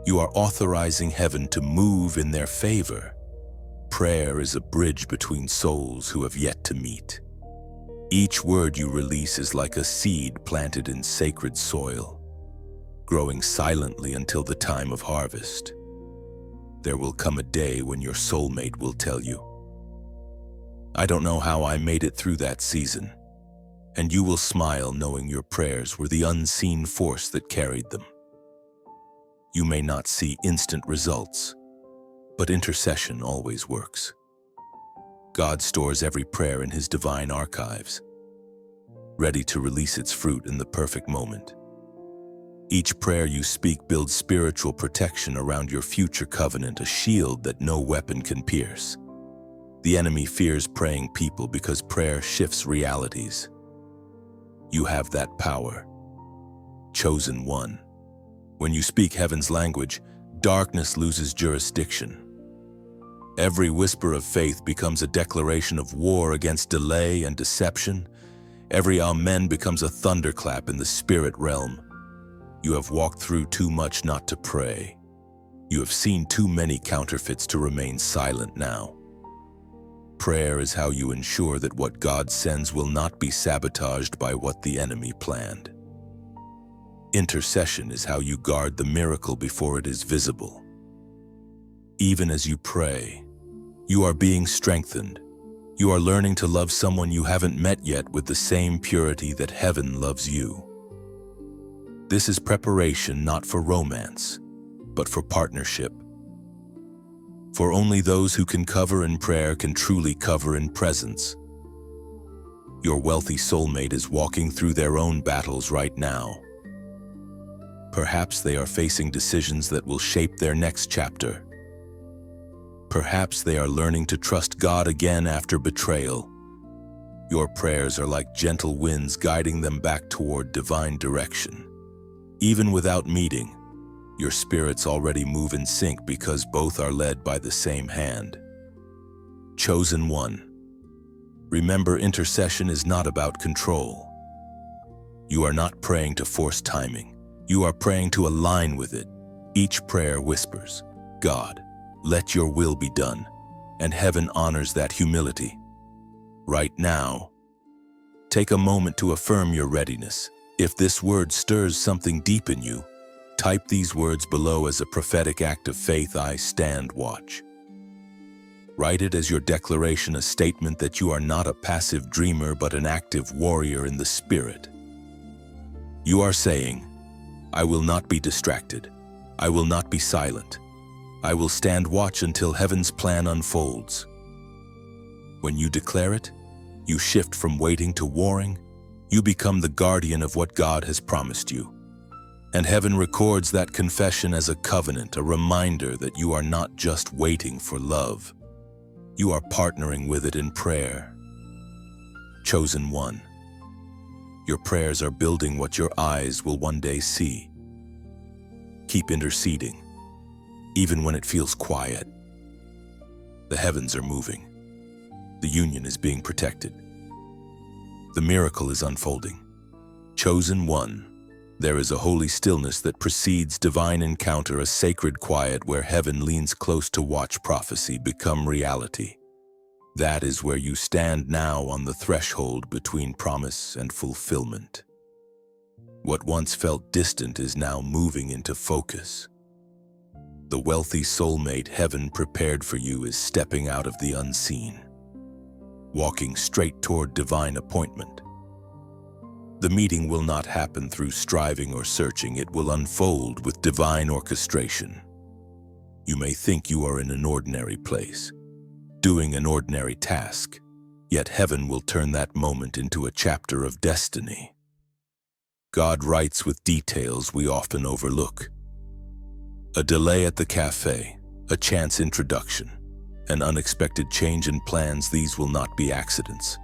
You are authorizing heaven to move in their favor. Prayer is a bridge between souls who have yet to meet. Each word you release is like a seed planted in sacred soil, growing silently until the time of harvest. There will come a day when your soulmate will tell you, "I don't know how I made it through that season," and you will smile knowing your prayers were the unseen force that carried them. You may not see instant results, but intercession always works. God stores every prayer in his divine archives, ready to release its fruit in the perfect moment. Each prayer you speak builds spiritual protection around your future covenant, a shield that no weapon can pierce. The enemy fears praying people because prayer shifts realities. You have that power. Chosen one. When you speak heaven's language, darkness loses jurisdiction. Every whisper of faith becomes a declaration of war against delay and deception. Every amen becomes a thunderclap in the spirit realm. You have walked through too much not to pray. You have seen too many counterfeits to remain silent now. Prayer is how you ensure that what God sends will not be sabotaged by what the enemy planned. Intercession is how you guard the miracle before it is visible. Even as you pray, you are being strengthened. You are learning to love someone you haven't met yet with the same purity that heaven loves you. This is preparation not for romance, but for partnership. For only those who can cover in prayer can truly cover in presence. Your wealthy soulmate is walking through their own battles right now. Perhaps they are facing decisions that will shape their next chapter. Perhaps they are learning to trust God again after betrayal. Your prayers are like gentle winds guiding them back toward divine direction. Even without meeting, your spirits already move in sync because both are led by the same hand. Chosen one. Remember, intercession is not about control. You are not praying to force timing. You are praying to align with it. Each prayer whispers, God, let your will be done, and heaven honors that humility. Right now, take a moment to affirm your readiness. If this word stirs something deep in you, type these words below as a prophetic act of faith: I stand watch. Write it as your declaration, a statement that you are not a passive dreamer but an active warrior in the spirit. You are saying, I will not be distracted. I will not be silent. I will stand watch until heaven's plan unfolds. When you declare it, you shift from waiting to warring. You become the guardian of what God has promised you. And heaven records that confession as a covenant, a reminder that you are not just waiting for love. You are partnering with it in prayer. Chosen one. Your prayers are building what your eyes will one day see. Keep interceding, even when it feels quiet. The heavens are moving. The union is being protected. The miracle is unfolding. Chosen one. There is a holy stillness that precedes divine encounter, a sacred quiet where heaven leans close to watch prophecy become reality. That is where you stand now, on the threshold between promise and fulfillment. What once felt distant is now moving into focus. The wealthy soulmate heaven prepared for you is stepping out of the unseen, walking straight toward divine appointment. The meeting will not happen through striving or searching. It will unfold with divine orchestration. You may think you are in an ordinary place, doing an ordinary task, yet heaven will turn that moment into a chapter of destiny. God writes with details we often overlook. A delay at the cafe, a chance introduction, an unexpected change in plans. These will not be accidents.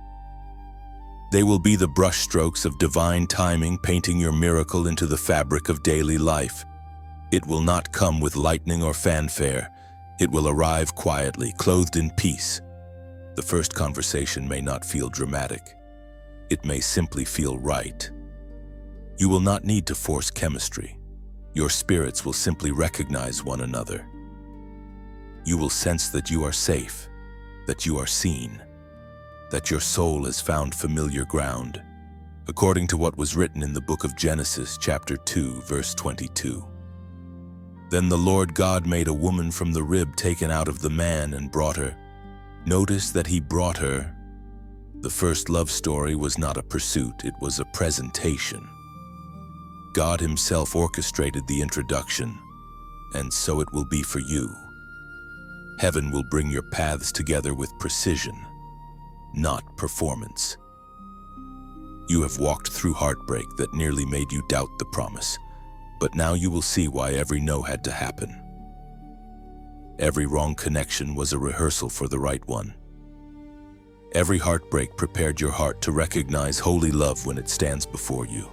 They will be the brushstrokes of divine timing, painting your miracle into the fabric of daily life. It will not come with lightning or fanfare. It will arrive quietly, clothed in peace. The first conversation may not feel dramatic. It may simply feel right. You will not need to force chemistry. Your spirits will simply recognize one another. You will sense that you are safe, that you are seen, that your soul has found familiar ground, according to what was written in the book of Genesis, chapter 2, verse 22. Then the Lord God made a woman from the rib taken out of the man and brought her. Notice that he brought her. The first love story was not a pursuit, it was a presentation. God himself orchestrated the introduction, and so it will be for you. Heaven will bring your paths together with precision, not performance. You have walked through heartbreak that nearly made you doubt the promise, but now you will see why every no had to happen. Every wrong connection was a rehearsal for the right one. Every heartbreak prepared your heart to recognize holy love when it stands before you.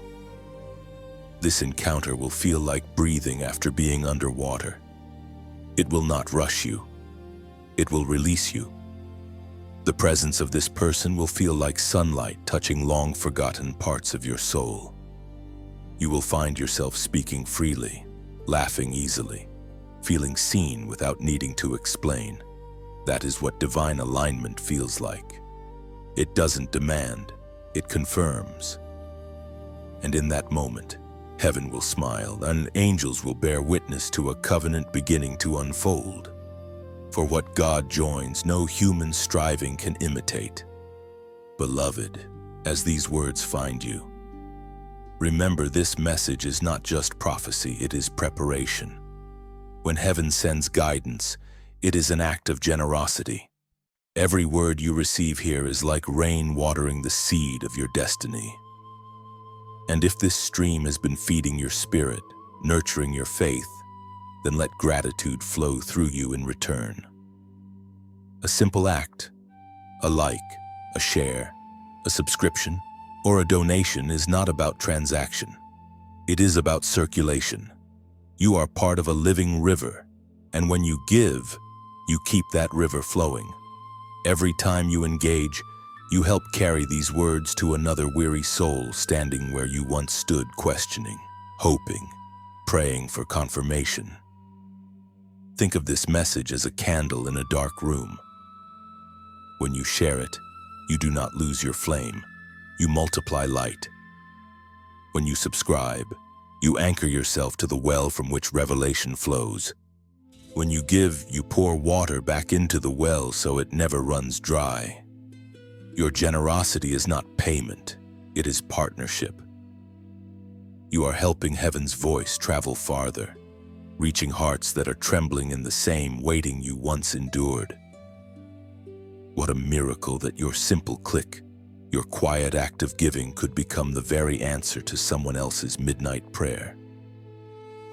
This encounter will feel like breathing after being underwater. It will not rush you. It will release you. The presence of this person will feel like sunlight touching long-forgotten parts of your soul. You will find yourself speaking freely, laughing easily, feeling seen without needing to explain. That is what divine alignment feels like. It doesn't demand, it confirms. And in that moment, heaven will smile and angels will bear witness to a covenant beginning to unfold. For what God joins, no human striving can imitate. Beloved, as these words find you, remember this message is not just prophecy, it is preparation. When heaven sends guidance, it is an act of generosity. Every word you receive here is like rain watering the seed of your destiny. And if this stream has been feeding your spirit, nurturing your faith, then let gratitude flow through you in return. A simple act, a like, a share, a subscription, or a donation is not about transaction. It is about circulation. You are part of a living river, and when you give, you keep that river flowing. Every time you engage, you help carry these words to another weary soul standing where you once stood questioning, hoping, praying for confirmation. Think of this message as a candle in a dark room. When you share it, you do not lose your flame. You multiply light. When you subscribe, you anchor yourself to the well from which revelation flows. When you give, you pour water back into the well so it never runs dry. Your generosity is not payment, it is partnership. You are helping heaven's voice travel farther, reaching hearts that are trembling in the same waiting you once endured. What a miracle that your simple click, your quiet act of giving could become the very answer to someone else's midnight prayer.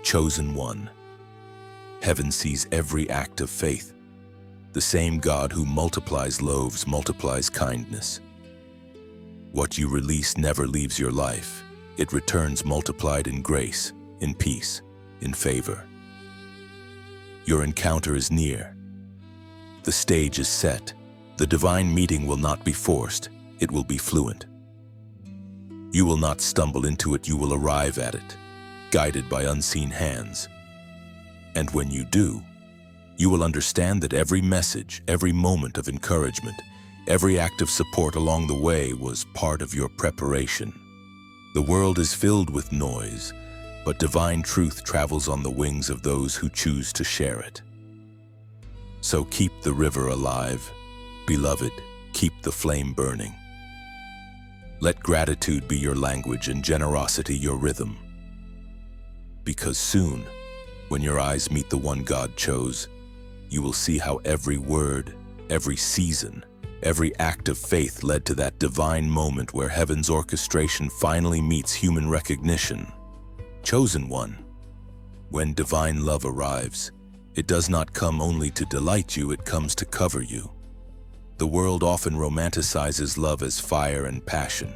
Chosen one. Heaven sees every act of faith. The same God who multiplies loaves multiplies kindness. What you release never leaves your life. It returns multiplied in grace, in peace, in favor. Your encounter is near. The stage is set. The divine meeting will not be forced. It will be fluent. You will not stumble into it, you will arrive at it, guided by unseen hands. And when you do, you will understand that every message, every moment of encouragement, every act of support along the way was part of your preparation. The world is filled with noise, but divine truth travels on the wings of those who choose to share it. So keep the river alive. Beloved, keep the flame burning. Let gratitude be your language and generosity your rhythm. Because soon, when your eyes meet the one God chose, you will see how every word, every season, every act of faith led to that divine moment where heaven's orchestration finally meets human recognition. Chosen one. When divine love arrives, it does not come only to delight you, it comes to cover you. The world often romanticizes love as fire and passion,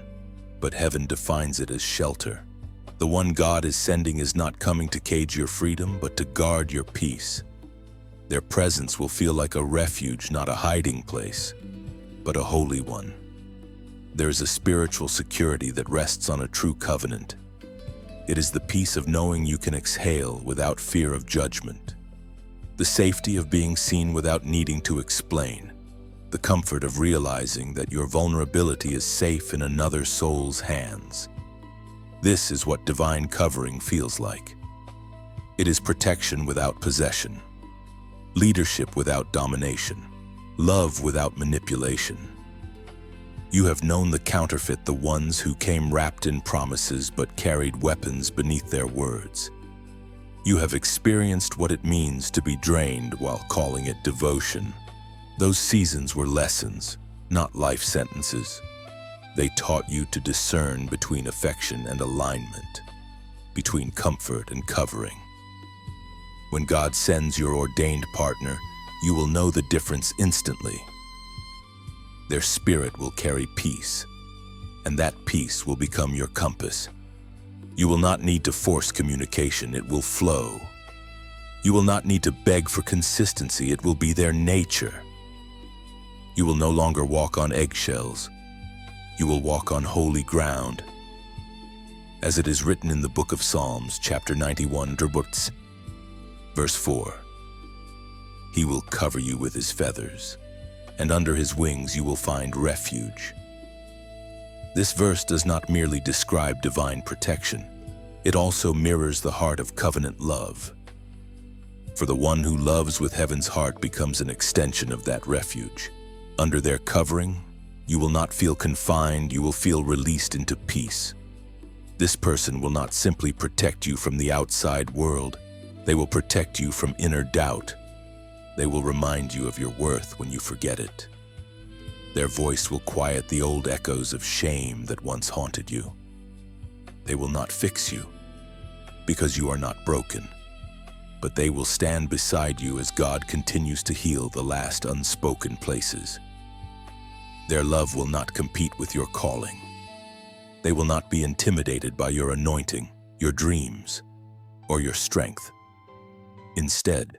but heaven defines it as shelter. The one God is sending is not coming to cage your freedom, but to guard your peace. Their presence will feel like a refuge, not a hiding place, but a holy one. There is a spiritual security that rests on a true covenant. It is the peace of knowing you can exhale without fear of judgment, the safety of being seen without needing to explain, the comfort of realizing that your vulnerability is safe in another soul's hands. This is what divine covering feels like. It is protection without possession, leadership without domination, love without manipulation. You have known the counterfeit, the ones who came wrapped in promises but carried weapons beneath their words. You have experienced what it means to be drained while calling it devotion. Those seasons were lessons, not life sentences. They taught you to discern between affection and alignment, between comfort and covering. When God sends your ordained partner, you will know the difference instantly. Their spirit will carry peace, and that peace will become your compass. You will not need to force communication, it will flow. You will not need to beg for consistency, it will be their nature. You will no longer walk on eggshells. You will walk on holy ground. as it is written in the book of Psalms, chapter 91, verse 4. He will cover you with his feathers, and under his wings you will find refuge. This verse does not merely describe divine protection, it also mirrors the heart of covenant love. For the one who loves with heaven's heart becomes an extension of that refuge. Under their covering, you will not feel confined, you will feel released into peace. This person will not simply protect you from the outside world, they will protect you from inner doubt. They will remind you of your worth when you forget it. Their voice will quiet the old echoes of shame that once haunted you. They will not fix you, because you are not broken, but they will stand beside you as God continues to heal the last unspoken places. Their love will not compete with your calling. They will not be intimidated by your anointing, your dreams, or your strength. Instead,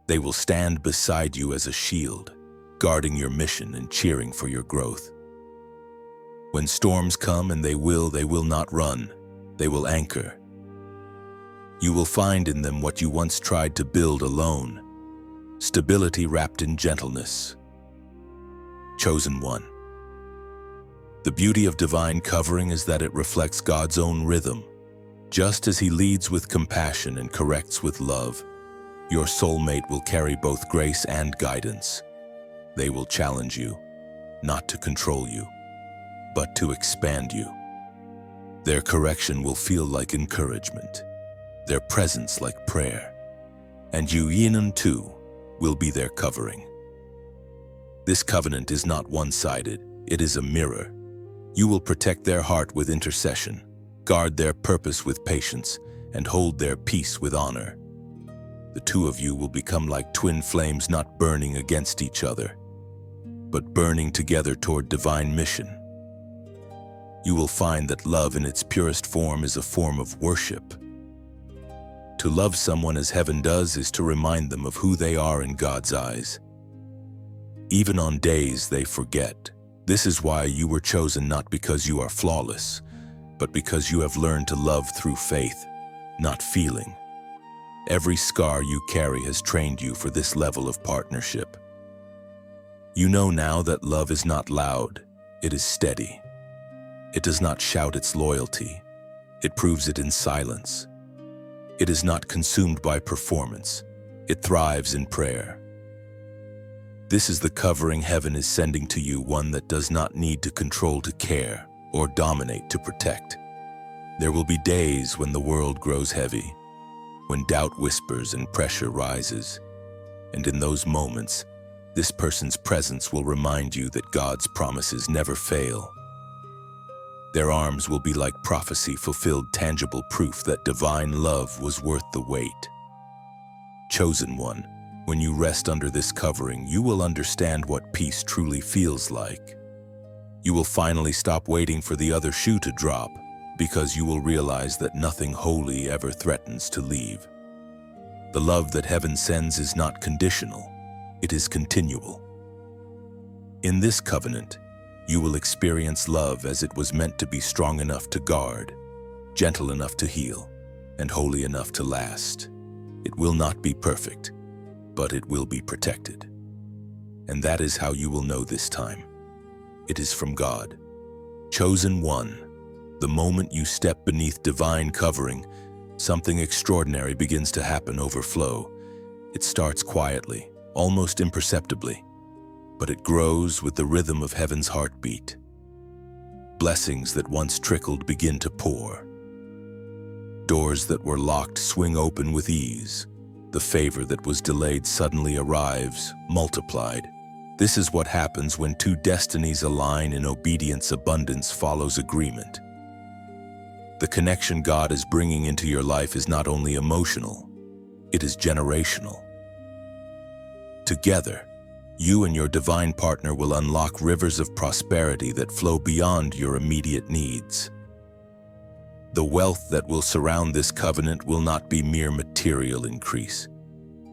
they will stand beside you as a shield, guarding your mission and cheering for your growth. When storms come, and they will not run, they will anchor. You will find in them what you once tried to build alone, stability wrapped in gentleness. Chosen one. The beauty of divine covering is that it reflects God's own rhythm. Just as He leads with compassion and corrects with love, your soulmate will carry both grace and guidance. They will challenge you, not to control you, but to expand you. Their correction will feel like encouragement, their presence like prayer, and you, Yinan, too, will be their covering. This covenant is not one-sided, it is a mirror. You will protect their heart with intercession, guard their purpose with patience, and hold their peace with honor. The two of you will become like twin flames, not burning against each other, but burning together toward divine mission. You will find that love in its purest form is a form of worship. To love someone as heaven does is to remind them of who they are in God's eyes. Even on days they forget. This is why you were chosen, not because you are flawless, but because you have learned to love through faith, not feeling. Every scar you carry has trained you for this level of partnership. You know now that love is not loud, it is steady. It does not shout its loyalty, it proves it in silence. It is not consumed by performance, it thrives in prayer. This is the covering heaven is sending to you, one that does not need to control to care or dominate to protect. There will be days when the world grows heavy, when doubt whispers and pressure rises. And in those moments, this person's presence will remind you that God's promises never fail. Their arms will be like prophecy fulfilled, tangible proof that divine love was worth the wait. Chosen one, when you rest under this covering, you will understand what peace truly feels like. You will finally stop waiting for the other shoe to drop, because you will realize that nothing holy ever threatens to leave. The love that heaven sends is not conditional, it is continual. In this covenant, you will experience love as it was meant to be, strong enough to guard, gentle enough to heal, and holy enough to last. It will not be perfect, but it will be protected. And that is how you will know this time. It is from God. Chosen one, the moment you step beneath divine covering, something extraordinary begins to happen, overflow. It starts quietly, almost imperceptibly, but it grows with the rhythm of heaven's heartbeat. Blessings that once trickled begin to pour. Doors that were locked swing open with ease. The favor that was delayed suddenly arrives, multiplied. This is what happens when two destinies align in obedience. Abundance follows agreement. The connection God is bringing into your life is not only emotional, it is generational. Together, you and your divine partner will unlock rivers of prosperity that flow beyond your immediate needs. The wealth that will surround this covenant will not be mere material increase.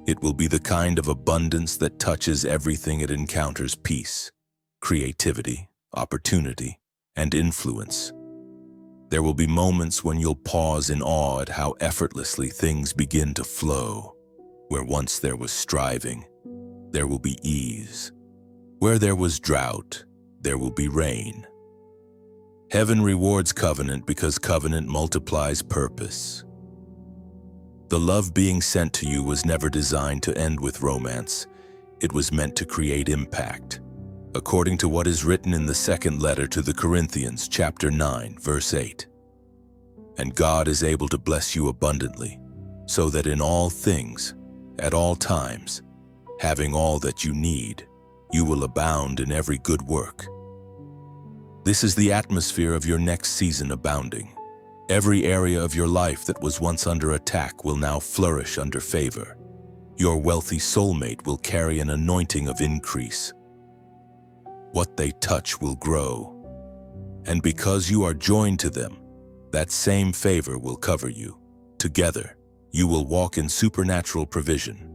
It will be the kind of abundance that touches everything it encounters: peace, creativity, opportunity, and influence. There will be moments when you'll pause in awe at how effortlessly things begin to flow. Where once there was striving, there will be ease. Where there was drought, there will be rain. Heaven rewards covenant because covenant multiplies purpose. The love being sent to you was never designed to end with romance. It was meant to create impact. According to what is written in the second letter to the Corinthians, chapter 9, verse 8. And God is able to bless you abundantly, so that in all things, at all times, having all that you need, you will abound in every good work. This is the atmosphere of your next season abounding. Every area of your life that was once under attack will now flourish under favor. Your wealthy soulmate will carry an anointing of increase. What they touch will grow. And because you are joined to them, that same favor will cover you. Together, you will walk in supernatural provision.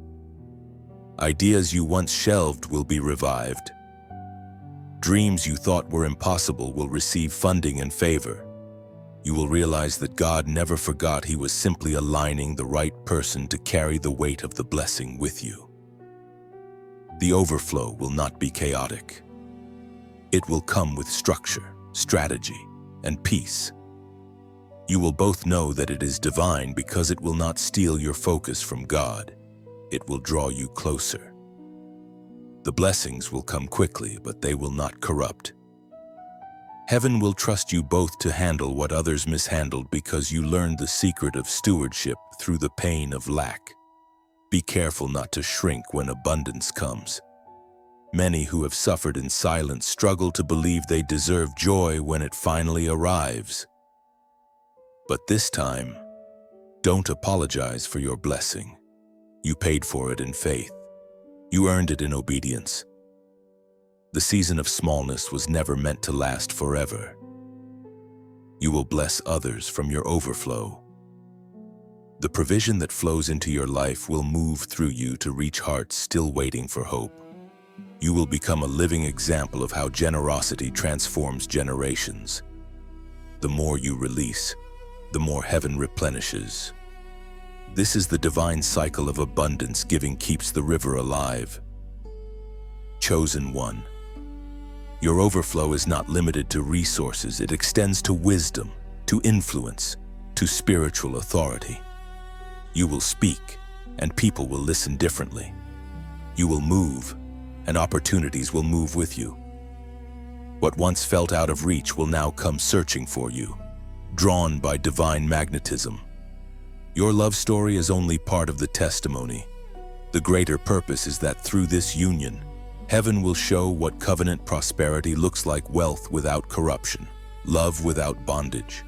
Ideas you once shelved will be revived. Dreams you thought were impossible will receive funding and favor. You will realize that God never forgot. He was simply aligning the right person to carry the weight of the blessing with you. The overflow will not be chaotic. It will come with structure, strategy, and peace. You will both know that it is divine because it will not steal your focus from God. It will draw you closer. The blessings will come quickly, but they will not corrupt. Heaven will trust you both to handle what others mishandled because you learned the secret of stewardship through the pain of lack. Be careful not to shrink when abundance comes. Many who have suffered in silence struggle to believe they deserve joy when it finally arrives. But this time, don't apologize for your blessing. You paid for it in faith. You earned it in obedience. The season of smallness was never meant to last forever. You will bless others from your overflow. The provision that flows into your life will move through you to reach hearts still waiting for hope. You will become a living example of how generosity transforms generations. The more you release, the more heaven replenishes. This is the divine cycle of abundance. Giving keeps the river alive. Chosen one. Your overflow is not limited to resources. It extends to wisdom, to influence, to spiritual authority. You will speak, and people will listen differently. You will move, and opportunities will move with you. What once felt out of reach will now come searching for you, drawn by divine magnetism. Your love story is only part of the testimony. The greater purpose is that through this union, heaven will show what covenant prosperity looks like: wealth without corruption, love without bondage,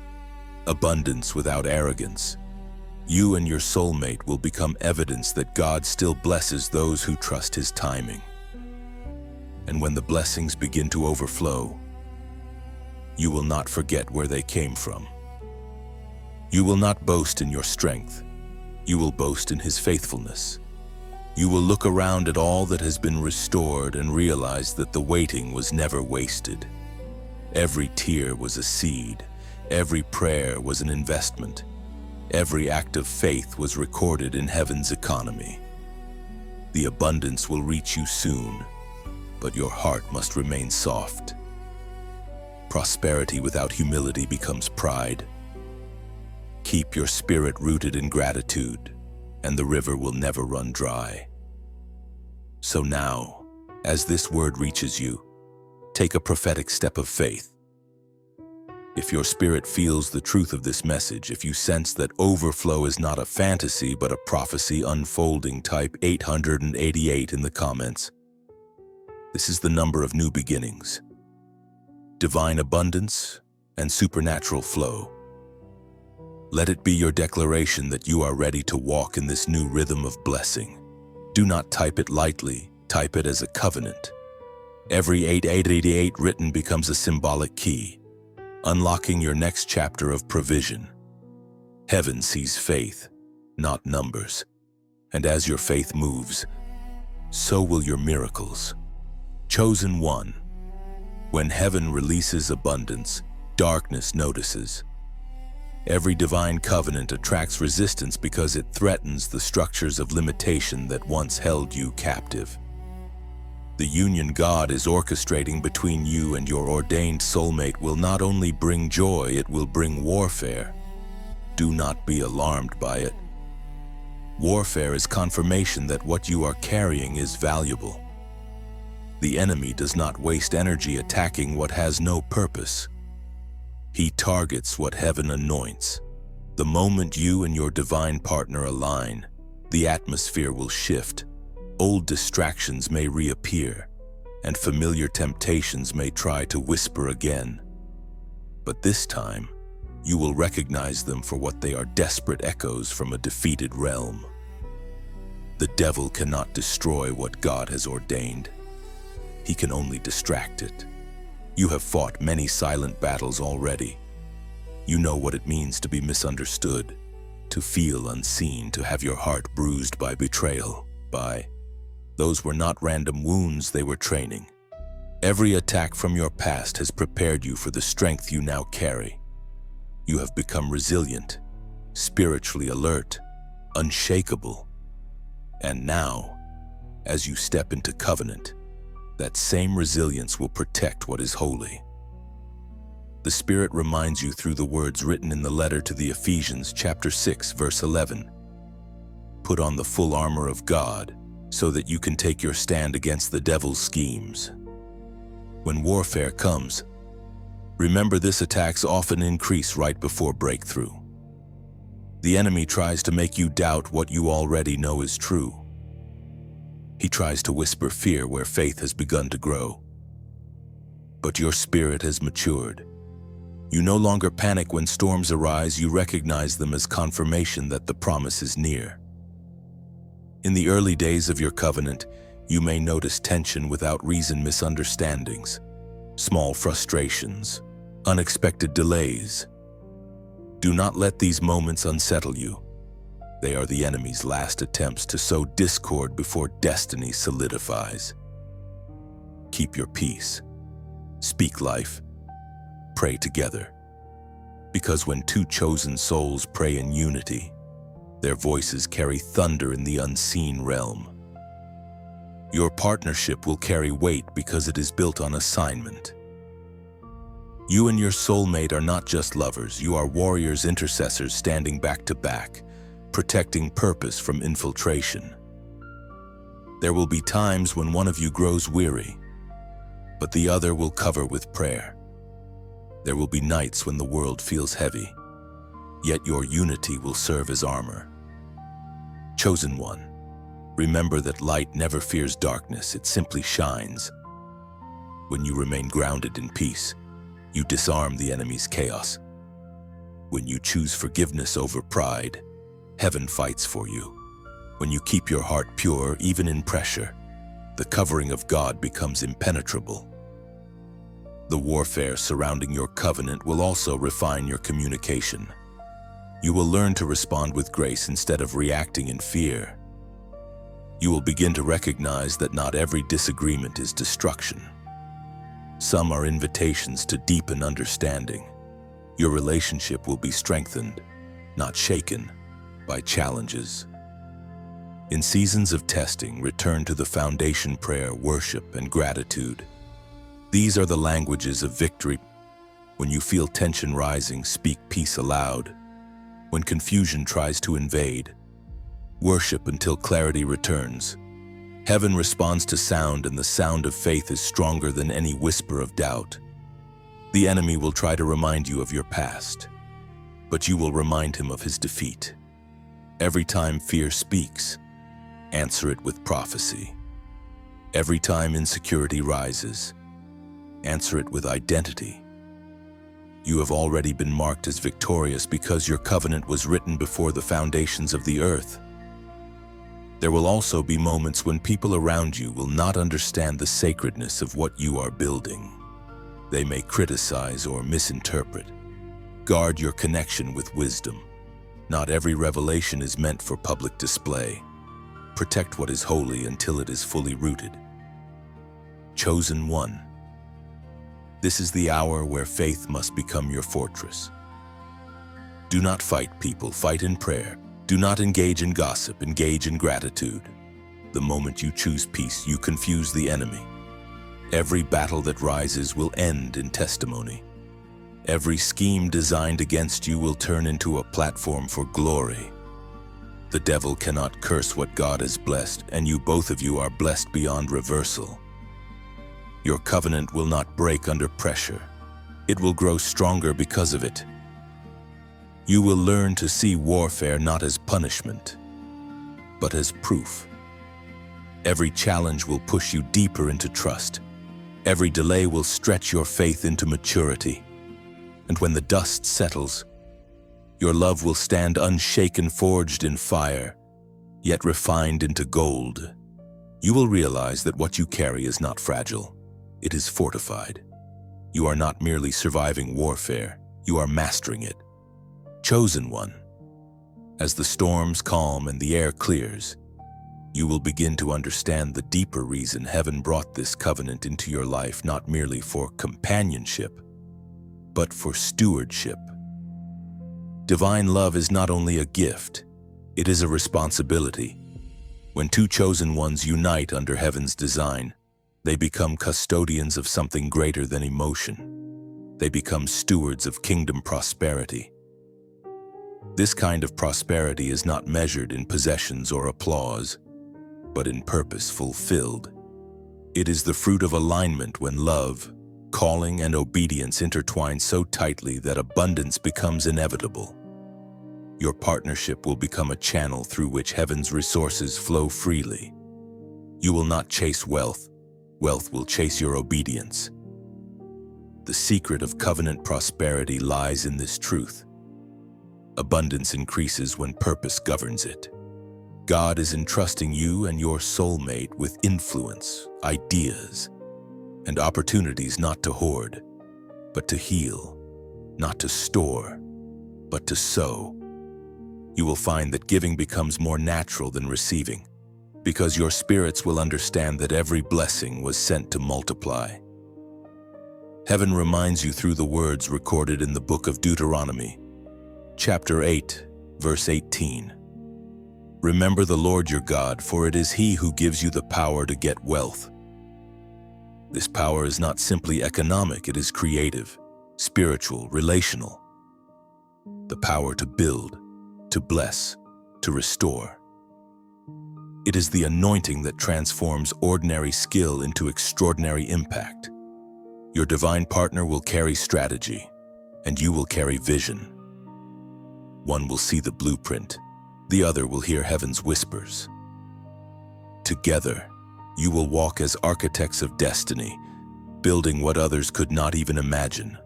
abundance without arrogance. You and your soulmate will become evidence that God still blesses those who trust His timing. And when the blessings begin to overflow, you will not forget where they came from. You will not boast in your strength. You will boast in His faithfulness. You will look around at all that has been restored and realize that the waiting was never wasted. Every tear was a seed. Every prayer was an investment. Every act of faith was recorded in heaven's economy. The abundance will reach you soon, but your heart must remain soft. Prosperity without humility becomes pride. Keep your spirit rooted in gratitude, and the river will never run dry. So now, as this word reaches you, take a prophetic step of faith. If your spirit feels the truth of this message, if you sense that overflow is not a fantasy but a prophecy unfolding, type 888 in the comments. This is the number of new beginnings, divine abundance, and supernatural flow. Let it be your declaration that you are ready to walk in this new rhythm of blessing. Do not type it lightly, type it as a covenant. Every 8888 written becomes a symbolic key, unlocking your next chapter of provision. Heaven sees faith, not numbers. And as your faith moves, so will your miracles. Chosen one. When heaven releases abundance, darkness notices. Every divine covenant attracts resistance because it threatens the structures of limitation that once held you captive. The union God is orchestrating between you and your ordained soulmate will not only bring joy, it will bring warfare. Do not be alarmed by it. Warfare is confirmation that what you are carrying is valuable. The enemy does not waste energy attacking what has no purpose. He targets what heaven anoints. The moment you and your divine partner align, the atmosphere will shift. Old distractions may reappear, and familiar temptations may try to whisper again. But this time, you will recognize them for what they are: desperate echoes from a defeated realm. The devil cannot destroy what God has ordained. He can only distract it. You have fought many silent battles already. You know what it means to be misunderstood, to feel unseen, to have your heart bruised by betrayal. Those were not random wounds, they were training. Every attack from your past has prepared you for the strength you now carry. You have become resilient, spiritually alert, unshakable. And now, as you step into covenant, that same resilience will protect what is holy. The Spirit reminds you through the words written in the letter to the Ephesians, chapter 6, verse 11. Put on the full armor of God, so that you can take your stand against the devil's schemes. When warfare comes, remember this: attacks often increase right before breakthrough. The enemy tries to make you doubt what you already know is true. He tries to whisper fear where faith has begun to grow. But your spirit has matured. You no longer panic when storms arise, you recognize them as confirmation that the promise is near. In the early days of your covenant, you may notice tension without reason, misunderstandings, small frustrations, unexpected delays. Do not let these moments unsettle you. They are the enemy's last attempts to sow discord before destiny solidifies. Keep your peace. Speak life. Pray together. Because when two chosen souls pray in unity, their voices carry thunder in the unseen realm. Your partnership will carry weight because it is built on assignment. You and your soulmate are not just lovers, you are warriors, intercessors standing back to back, protecting purpose from infiltration. There will be times when one of you grows weary, but the other will cover with prayer. There will be nights when the world feels heavy, yet your unity will serve as armor. Chosen one, remember that light never fears darkness, it simply shines. When you remain grounded in peace, you disarm the enemy's chaos. When you choose forgiveness over pride, heaven fights for you. When you keep your heart pure, even in pressure, the covering of God becomes impenetrable. The warfare surrounding your covenant will also refine your communication. You will learn to respond with grace instead of reacting in fear. You will begin to recognize that not every disagreement is destruction. Some are invitations to deepen understanding. Your relationship will be strengthened, not shaken, by challenges. In seasons of testing, return to the foundation: prayer, worship, and gratitude. These are the languages of victory. When you feel tension rising, speak peace aloud. When confusion tries to invade, worship until clarity returns. Heaven responds to sound, and the sound of faith is stronger than any whisper of doubt. The enemy will try to remind you of your past, but you will remind him of his defeat. Every time fear speaks, answer it with prophecy. Every time insecurity rises, answer it with identity. You have already been marked as victorious because your covenant was written before the foundations of the earth. There will also be moments when people around you will not understand the sacredness of what you are building. They may criticize or misinterpret. Guard your connection with wisdom. Not every revelation is meant for public display. Protect what is holy until it is fully rooted. Chosen one. This is the hour where faith must become your fortress. Do not fight people, fight in prayer. Do not engage in gossip, engage in gratitude. The moment you choose peace, you confuse the enemy. Every battle that rises will end in testimony. Every scheme designed against you will turn into a platform for glory. The devil cannot curse what God has blessed, and you both of you are blessed beyond reversal. Your covenant will not break under pressure. It will grow stronger because of it. You will learn to see warfare not as punishment, but as proof. Every challenge will push you deeper into trust. Every delay will stretch your faith into maturity. And when the dust settles, your love will stand unshaken, forged in fire, yet refined into gold. You will realize that what you carry is not fragile. It is fortified. You are not merely surviving warfare. You are mastering it. Chosen one. As the storms calm and the air clears, you will begin to understand the deeper reason heaven brought this covenant into your life, not merely for companionship, but for stewardship. Divine love is not only a gift, it is a responsibility. When two chosen ones unite under heaven's design, they become custodians of something greater than emotion. They become stewards of kingdom prosperity. This kind of prosperity is not measured in possessions or applause, but in purpose fulfilled. It is the fruit of alignment when love, calling, and obedience intertwine so tightly that abundance becomes inevitable. Your partnership will become a channel through which heaven's resources flow freely. You will not chase wealth. Wealth will chase your obedience. The secret of covenant prosperity lies in this truth. Abundance increases when purpose governs it. God is entrusting you and your soulmate with influence, ideas, and opportunities not to hoard, but to heal, not to store, but to sow. You will find that giving becomes more natural than receiving, because your spirits will understand that every blessing was sent to multiply. Heaven reminds you through the words recorded in the book of Deuteronomy, chapter 8, verse 18. Remember the Lord your God, for it is He who gives you the power to get wealth. This power is not simply economic, it is creative, spiritual, relational. The power to build, to bless, to restore. It is the anointing that transforms ordinary skill into extraordinary impact. Your divine partner will carry strategy, and you will carry vision. One will see the blueprint, the other will hear heaven's whispers. Together, you will walk as architects of destiny, building what others could not even imagine.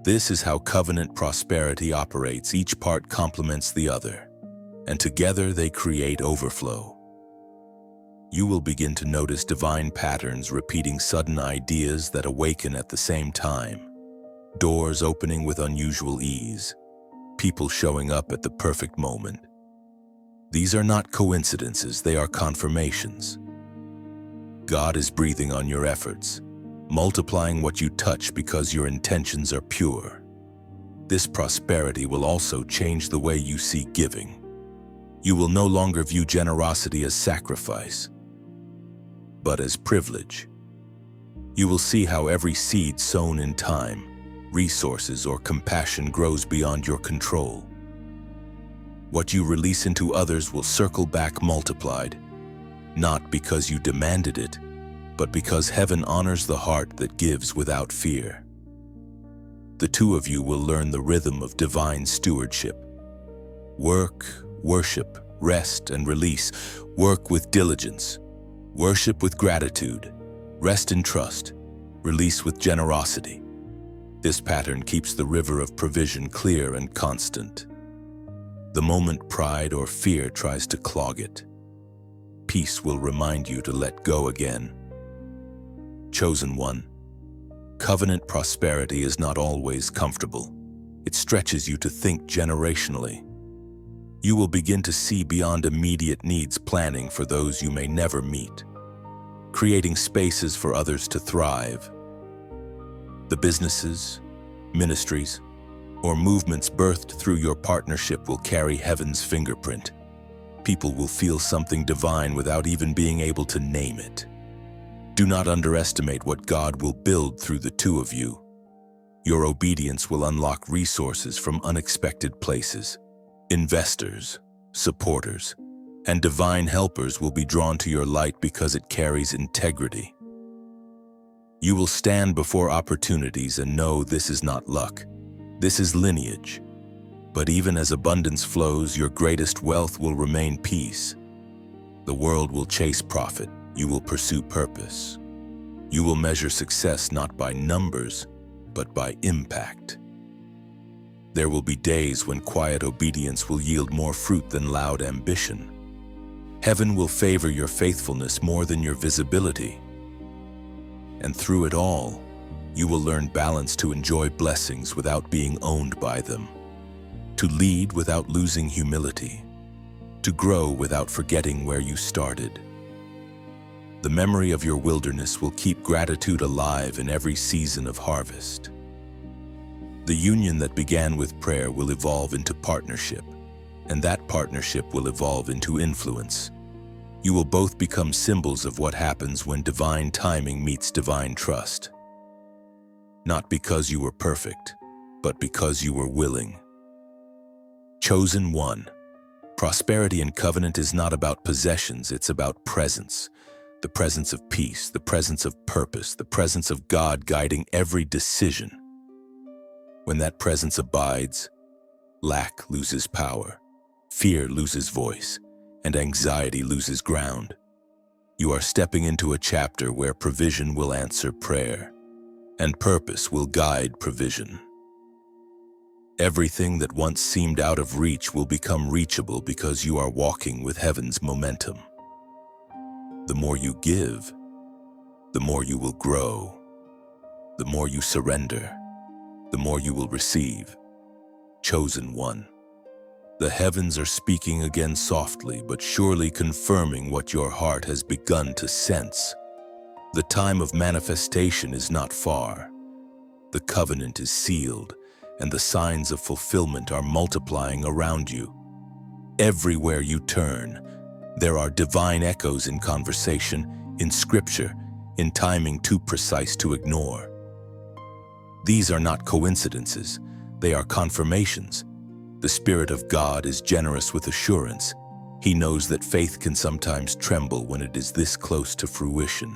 This is how covenant prosperity operates. Each part complements the other, and together they create overflow. You will begin to notice divine patterns repeating, sudden ideas that awaken at the same time, doors opening with unusual ease, people showing up at the perfect moment. These are not coincidences, they are confirmations. God is breathing on your efforts, multiplying what you touch because your intentions are pure. This prosperity will also change the way you see giving. You will no longer view generosity as sacrifice, but as privilege. You will see how every seed sown in time, resources, or compassion grows beyond your control. What you release into others will circle back multiplied, not because you demanded it, but because heaven honors the heart that gives without fear. The two of you will learn the rhythm of divine stewardship. Work, worship, rest, and release. Work with diligence. Worship with gratitude. Rest in trust. Release with generosity. This pattern keeps the river of provision clear and constant. The moment pride or fear tries to clog it, peace will remind you to let go again. Chosen one, covenant prosperity is not always comfortable. It stretches you to think generationally. You will begin to see beyond immediate needs, planning for those you may never meet, creating spaces for others to thrive. The businesses, ministries, or movements birthed through your partnership will carry heaven's fingerprint. People will feel something divine without even being able to name it. Do not underestimate what God will build through the two of you. Your obedience will unlock resources from unexpected places. Investors, supporters, and divine helpers will be drawn to your light because it carries integrity. You will stand before opportunities and know this is not luck. This is lineage. But even as abundance flows, your greatest wealth will remain peace. The world will chase profit. You will pursue purpose. You will measure success not by numbers, but by impact. There will be days when quiet obedience will yield more fruit than loud ambition. Heaven will favor your faithfulness more than your visibility. And through it all, you will learn balance to enjoy blessings without being owned by them, to lead without losing humility, to grow without forgetting where you started. The memory of your wilderness will keep gratitude alive in every season of harvest. The union that began with prayer will evolve into partnership, and that partnership will evolve into influence. You will both become symbols of what happens when divine timing meets divine trust. Not because you were perfect, but because you were willing. Chosen one. Prosperity in covenant is not about possessions, it's about presence. The presence of peace, the presence of purpose, the presence of God guiding every decision. When that presence abides, lack loses power, fear loses voice, and anxiety loses ground. You are stepping into a chapter where provision will answer prayer, and purpose will guide provision. Everything that once seemed out of reach will become reachable because you are walking with heaven's momentum. The more you give, the more you will grow. The more you surrender, the more you will receive. Chosen one. The heavens are speaking again softly, but surely confirming what your heart has begun to sense. The time of manifestation is not far. The covenant is sealed, and the signs of fulfillment are multiplying around you. Everywhere you turn, there are divine echoes in conversation, in scripture, in timing too precise to ignore. These are not coincidences, they are confirmations. The Spirit of God is generous with assurance. He knows that faith can sometimes tremble when it is this close to fruition.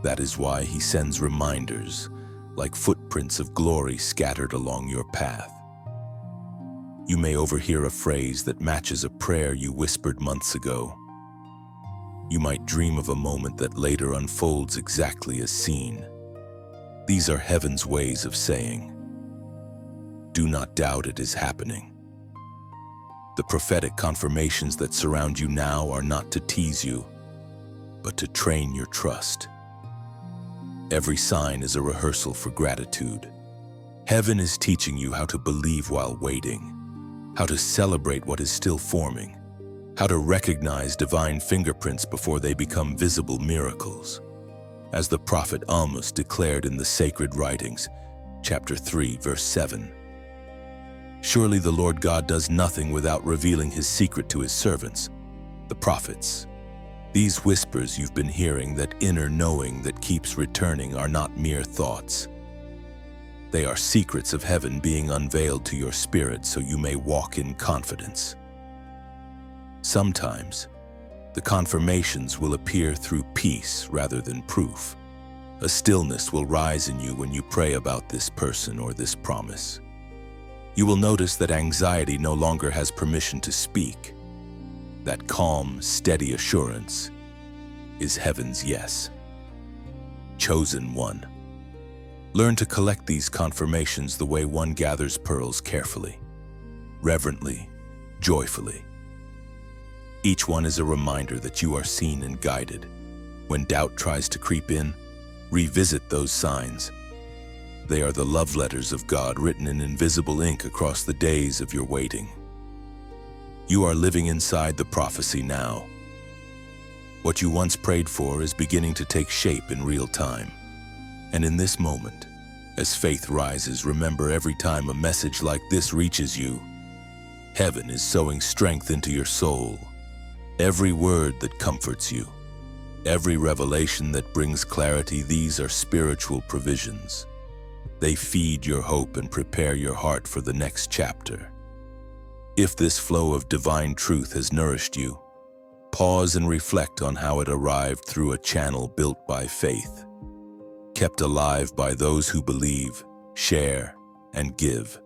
That is why He sends reminders, like footprints of glory scattered along your path. You may overhear a phrase that matches a prayer you whispered months ago. You might dream of a moment that later unfolds exactly as seen. These are heaven's ways of saying, do not doubt it is happening. The prophetic confirmations that surround you now are not to tease you, but to train your trust. Every sign is a rehearsal for gratitude. Heaven is teaching you how to believe while waiting, how to celebrate what is still forming, how to recognize divine fingerprints before they become visible miracles. As the prophet Amos declared in the sacred writings, chapter 3, verse 7, surely the Lord God does nothing without revealing His secret to His servants, the prophets. These whispers you've been hearing, that inner knowing that keeps returning, are not mere thoughts. They are secrets of heaven being unveiled to your spirit so you may walk in confidence. Sometimes, the confirmations will appear through peace rather than proof. A stillness will rise in you when you pray about this person or this promise. You will notice that anxiety no longer has permission to speak. That calm, steady assurance is heaven's yes. Chosen one. Learn to collect these confirmations the way one gathers pearls carefully, reverently, joyfully. Each one is a reminder that you are seen and guided. When doubt tries to creep in, revisit those signs. They are the love letters of God written in invisible ink across the days of your waiting. You are living inside the prophecy now. What you once prayed for is beginning to take shape in real time. And in this moment, As faith rises, remember every time a message like this reaches you, heaven is sowing strength into your soul. Every word that comforts you, every revelation that brings clarity, these are spiritual provisions. They feed your hope and prepare your heart for the next chapter. If this flow of divine truth has nourished you, pause and reflect on how it arrived through a channel built by faith, kept alive by those who believe, share, and give.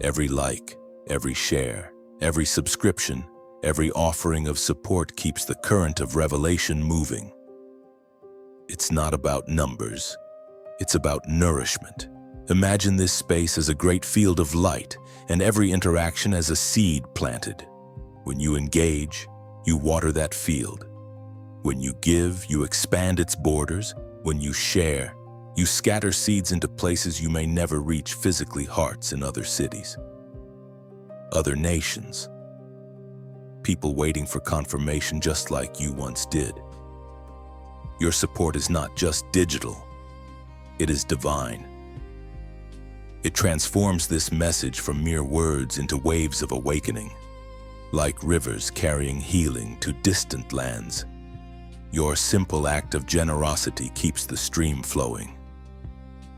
Every like, every share, every subscription, every offering of support keeps the current of revelation moving. It's not about numbers, it's about nourishment. Imagine this space as a great field of light, and every interaction as a seed planted. When you engage, you water that field. When you give, you expand its borders. When you share, you scatter seeds into places you may never reach physically, hearts in other cities, other nations, people waiting for confirmation just like you once did. Your support is not just digital, it is divine. It transforms this message from mere words into waves of awakening, like rivers carrying healing to distant lands. Your simple act of generosity keeps the stream flowing.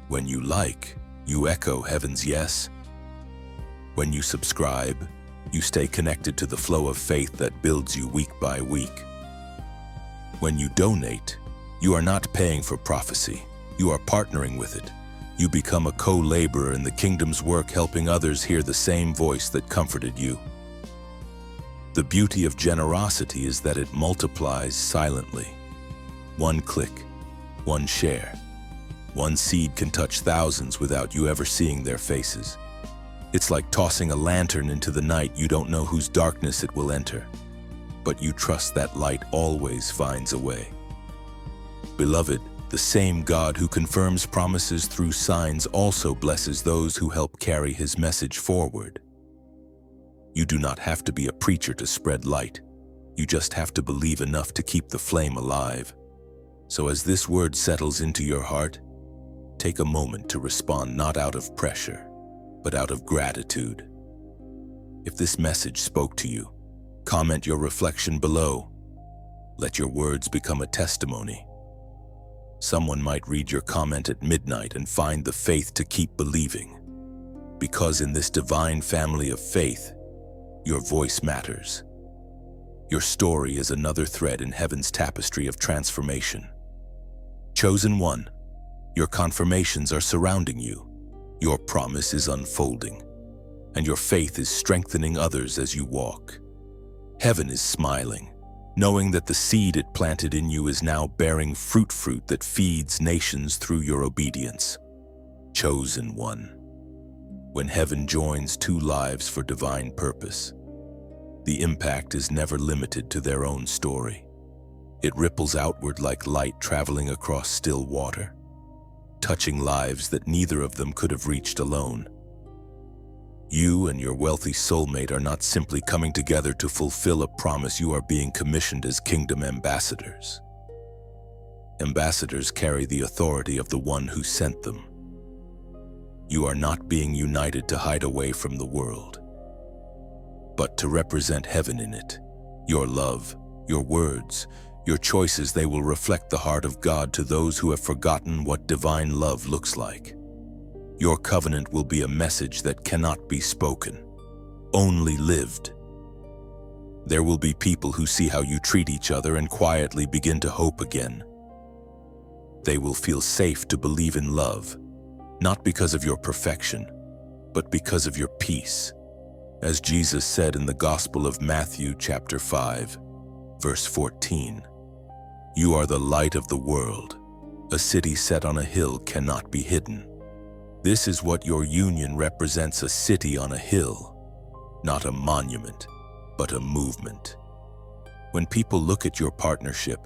When you like, you echo heaven's yes. When you subscribe, you stay connected to the flow of faith that builds you week by week. When you donate, you are not paying for prophecy, you are partnering with it. You become a co-laborer in the kingdom's work, helping others hear the same voice that comforted you. The beauty of generosity is that it multiplies silently. One click, one share, one seed can touch thousands without you ever seeing their faces. It's like tossing a lantern into the night. You don't know whose darkness it will enter, but you trust that light always finds a way. Beloved, the same God who confirms promises through signs also blesses those who help carry his message forward. You do not have to be a preacher to spread light. You just have to believe enough to keep the flame alive. So as this word settles into your heart, take a moment to respond, not out of pressure, but out of gratitude. If this message spoke to you, comment your reflection below. Let your words become a testimony. Someone might read your comment at midnight and find the faith to keep believing. Because in this divine family of faith, your voice matters. Your story is another thread in heaven's tapestry of transformation. Chosen one, your confirmations are surrounding you. Your promise is unfolding, and your faith is strengthening others as you walk. Heaven is smiling, knowing that the seed it planted in you is now bearing fruit that feeds nations through your obedience. Chosen one. When heaven joins two lives for divine purpose, the impact is never limited to their own story. It ripples outward like light traveling across still water, touching lives that neither of them could have reached alone. You and your wealthy soulmate are not simply coming together to fulfill a promise. You are being commissioned as kingdom ambassadors. Ambassadors carry the authority of the one who sent them. You are not being united to hide away from the world, but to represent heaven in it. Your love, your words, your choices, they will reflect the heart of God to those who have forgotten what divine love looks like. Your covenant will be a message that cannot be spoken, only lived. There will be people who see how you treat each other and quietly begin to hope again. They will feel safe to believe in love, not because of your perfection, but because of your peace. As Jesus said in the Gospel of Matthew chapter 5, verse 14, "You are the light of the world. A city set on a hill cannot be hidden." This is what your union represents, a city on a hill, not a monument, but a movement. When people look at your partnership,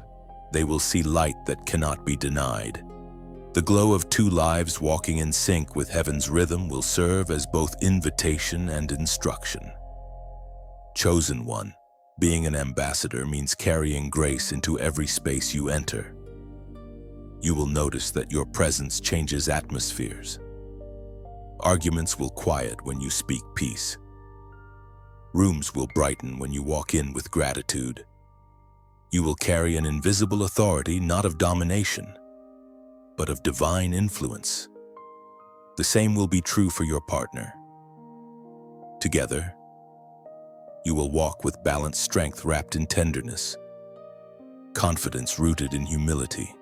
they will see light that cannot be denied. The glow of two lives walking in sync with heaven's rhythm will serve as both invitation and instruction. Chosen one, being an ambassador means carrying grace into every space you enter. You will notice that your presence changes atmospheres. Arguments will quiet when you speak peace. Rooms will brighten when you walk in with gratitude. You will carry an invisible authority not of domination, but of divine influence. The same will be true for your partner. Together, you will walk with balanced strength wrapped in tenderness, confidence rooted in humility.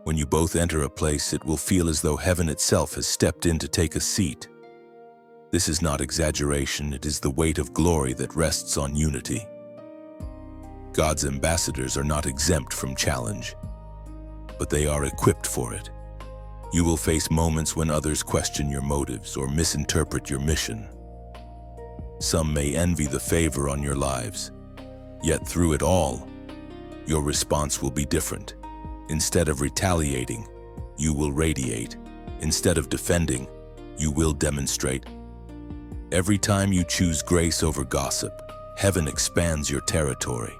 When you both enter a place, it will feel as though heaven itself has stepped in to take a seat. This is not exaggeration, it is the weight of glory that rests on unity. God's ambassadors are not exempt from challenge, but they are equipped for it. You will face moments when others question your motives or misinterpret your mission. Some may envy the favor on your lives, yet through it all, your response will be different. Instead of retaliating, you will radiate. Instead of defending, you will demonstrate. Every time you choose grace over gossip, heaven expands your territory.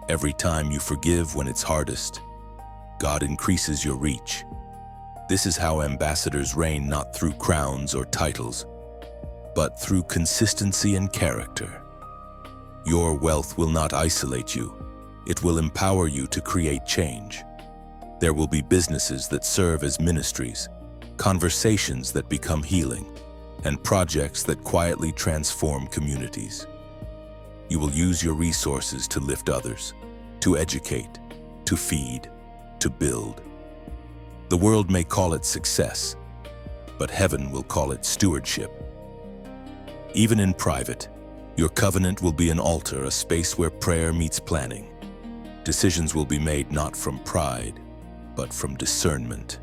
Every time you forgive when it's hardest, God increases your reach. This is how ambassadors reign, not through crowns or titles, but through consistency and character. Your wealth will not isolate you. It will empower you to create change. There will be businesses that serve as ministries, conversations that become healing, and projects that quietly transform communities. You will use your resources to lift others, to educate, to feed, to build. The world may call it success, but heaven will call it stewardship. Even in private, your covenant will be an altar, a space where prayer meets planning. Decisions will be made not from pride, but from discernment.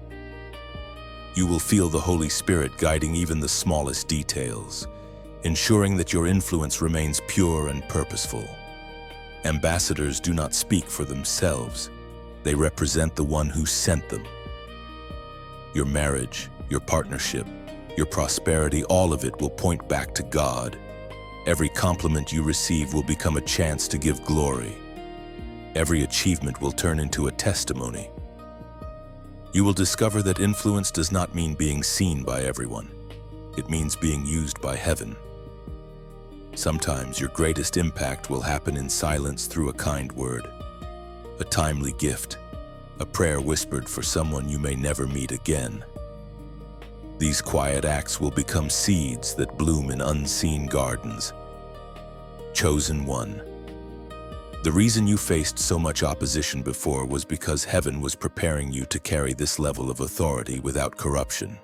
You will feel the Holy Spirit guiding even the smallest details, ensuring that your influence remains pure and purposeful. Ambassadors do not speak for themselves. They represent the one who sent them. Your marriage, your partnership, your prosperity, all of it will point back to God. Every compliment you receive will become a chance to give glory. Every achievement will turn into a testimony. You will discover that influence does not mean being seen by everyone. It means being used by heaven. Sometimes your greatest impact will happen in silence through a kind word, a timely gift, a prayer whispered for someone you may never meet again. These quiet acts will become seeds that bloom in unseen gardens. Chosen one. The reason you faced so much opposition before was because heaven was preparing you to carry this level of authority without corruption.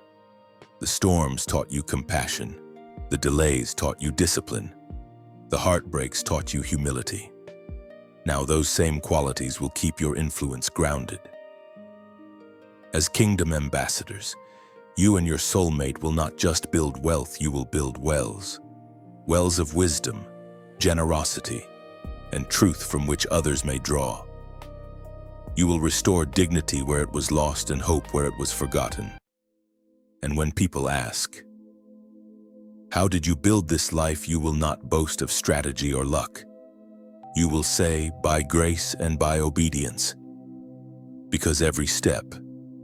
The storms taught you compassion. The delays taught you discipline. The heartbreaks taught you humility. Now those same qualities will keep your influence grounded. As kingdom ambassadors, you and your soulmate will not just build wealth, you will build wells. Wells of wisdom, generosity, and truth from which others may draw. You will restore dignity where it was lost and hope where it was forgotten. And when people ask, "How did you build this life?" you will not boast of strategy or luck. You will say, "By grace and by obedience." Because every step,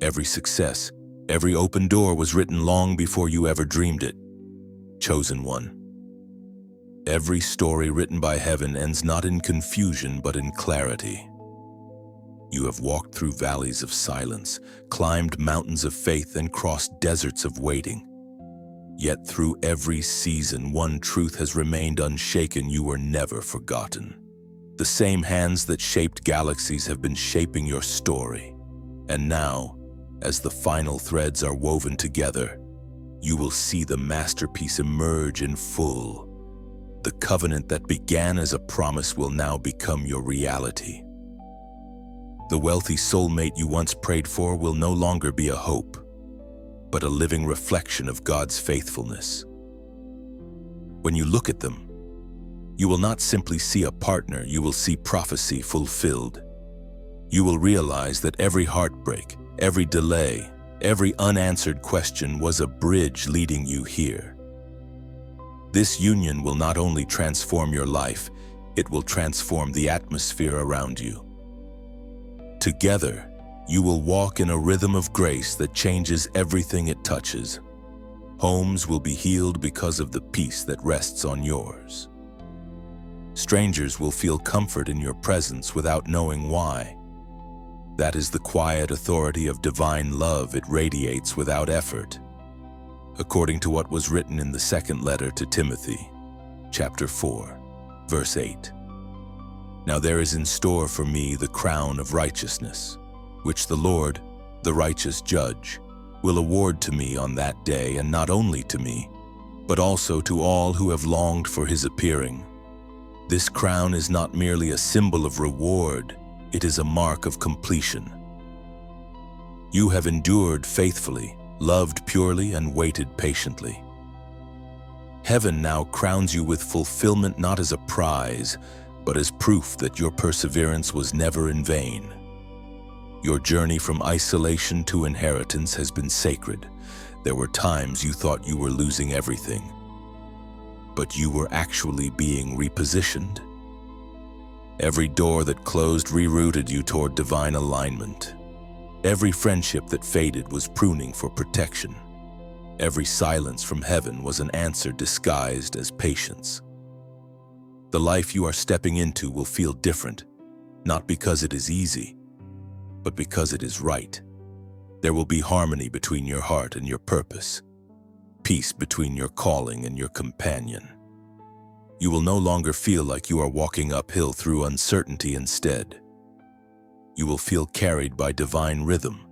every success, every open door was written long before you ever dreamed it. Chosen one. Every story written by heaven ends not in confusion but in clarity. You have walked through valleys of silence, climbed mountains of faith, and crossed deserts of waiting. Yet through every season, one truth has remained unshaken: you were never forgotten. The same hands that shaped galaxies have been shaping your story. And now, as the final threads are woven together, you will see the masterpiece emerge in full. The covenant that began as a promise will now become your reality. The wealthy soulmate you once prayed for will no longer be a hope, but a living reflection of God's faithfulness. When you look at them, you will not simply see a partner, you will see prophecy fulfilled. You will realize that every heartbreak, every delay, every unanswered question was a bridge leading you here. This union will not only transform your life, it will transform the atmosphere around you. Together, You will walk in a rhythm of grace that changes everything it touches. Homes will be healed because of the peace that rests on yours. Strangers will feel comfort in your presence without knowing why. That is the quiet authority of divine love. It radiates without effort. According to what was written in the second letter to Timothy, chapter 4, verse 8. Now there is in store for me the crown of righteousness, which the Lord, the righteous judge, will award to me on that day, and not only to me, but also to all who have longed for his appearing. This crown is not merely a symbol of reward, it is a mark of completion. You have endured faithfully, loved purely, and waited patiently. Heaven now crowns you with fulfillment, not as a prize, but as proof that your perseverance was never in vain. Your journey from isolation to inheritance has been sacred. There were times you thought you were losing everything, but you were actually being repositioned. Every door that closed rerouted you toward divine alignment. Every friendship that faded was pruning for protection. Every silence from heaven was an answer disguised as patience. The life you are stepping into will feel different, not because it is easy, but because it is right. There will be harmony between your heart and your purpose, peace between your calling and your companion. You will no longer feel like you are walking uphill through uncertainty. Instead, you will feel carried by divine rhythm.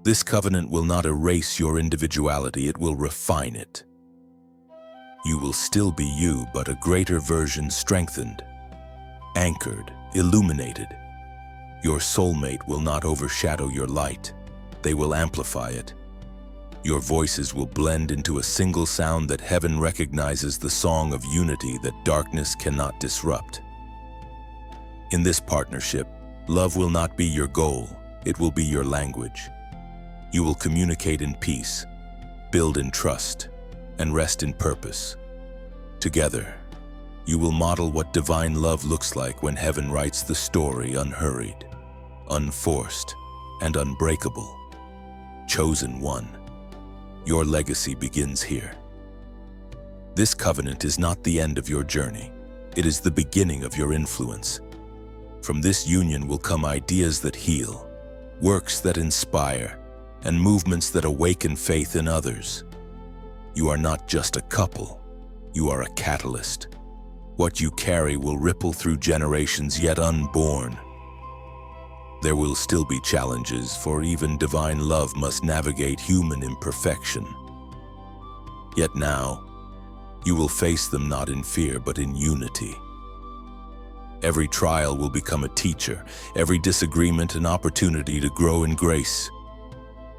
This covenant will not erase your individuality, it will refine it. You will still be you, but a greater version, strengthened, anchored, illuminated. Your soulmate will not overshadow your light. They will amplify it. Your voices will blend into a single sound that heaven recognizes, the song of unity that darkness cannot disrupt. In this partnership, love will not be your goal, it will be your language. You will communicate in peace, build in trust, and rest in purpose. Together, you will model what divine love looks like when heaven writes the story unhurried, unforced, and unbreakable. Chosen one, your legacy begins here. This covenant is not the end of your journey. It is the beginning of your influence. From this union will come ideas that heal, works that inspire, and movements that awaken faith in others. You are not just a couple, you are a catalyst. What you carry will ripple through generations yet unborn. There will still be challenges, for even divine love must navigate human imperfection. Yet now, you will face them not in fear, but in unity. Every trial will become a teacher, every disagreement an opportunity to grow in grace.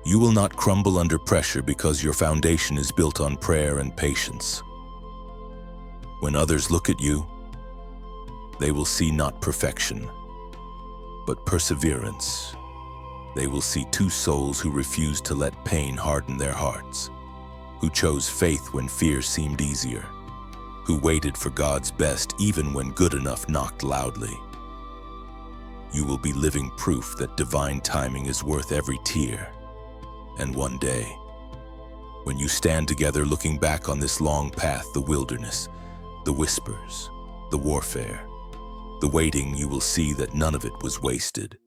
You will not crumble under pressure because your foundation is built on prayer and patience. When others look at you, they will see not perfection, but perseverance. They will see two souls who refused to let pain harden their hearts, who chose faith when fear seemed easier, who waited for God's best even when good enough knocked loudly. You will be living proof that divine timing is worth every tear. And one day, when you stand together looking back on this long path, the wilderness, the whispers, the warfare, the waiting, you will see that none of it was wasted.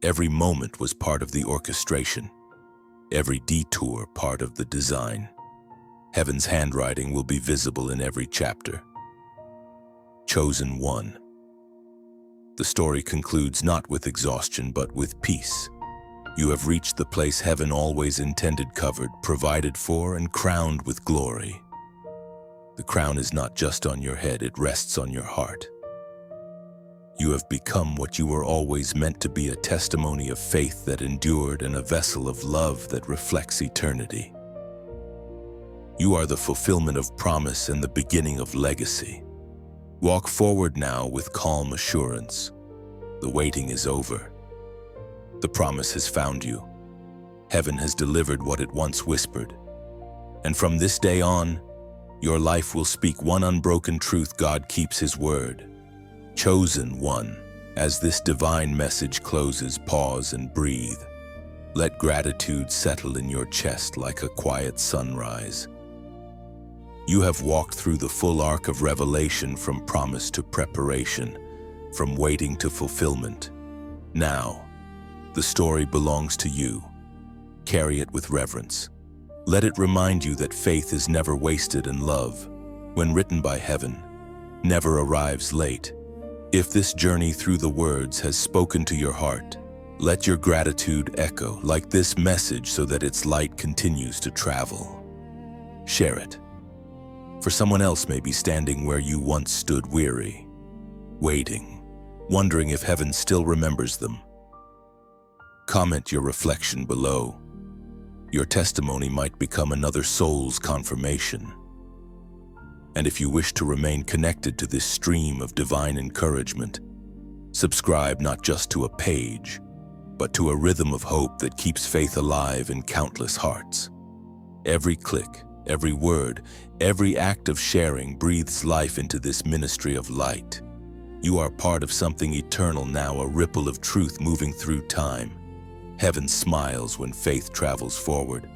Every moment was part of the orchestration, every detour part of the design. Heaven's handwriting will be visible in every chapter. Chosen one. The story concludes not with exhaustion, but with peace. You have reached the place heaven always intended, covered, provided for, and crowned with glory. The crown is not just on your head, it rests on your heart. You have become what you were always meant to be, a testimony of faith that endured and a vessel of love that reflects eternity. You are the fulfillment of promise and the beginning of legacy. Walk forward now with calm assurance. The waiting is over. The promise has found you. Heaven has delivered what it once whispered. And from this day on, your life will speak one unbroken truth: God keeps his word. Chosen one, As this divine message closes, pause and breathe. Let gratitude settle in your chest like a quiet sunrise. You have walked through the full arc of revelation, from promise to preparation, from waiting to fulfillment. Now, the story belongs to you. Carry it with reverence. Let it remind you that faith is never wasted and love, when written by heaven, never arrives late. If this journey through the words has spoken to your heart, let your gratitude echo like this message so that its light continues to travel. Share it, for someone else may be standing where you once stood, weary, waiting, wondering if heaven still remembers them. Comment your reflection below. Your testimony might become another soul's confirmation. And if you wish to remain connected to this stream of divine encouragement, subscribe not just to a page, but to a rhythm of hope that keeps faith alive in countless hearts. Every click, every word, every act of sharing breathes life into this ministry of light. You are part of something eternal now, a ripple of truth moving through time. Heaven smiles when faith travels forward,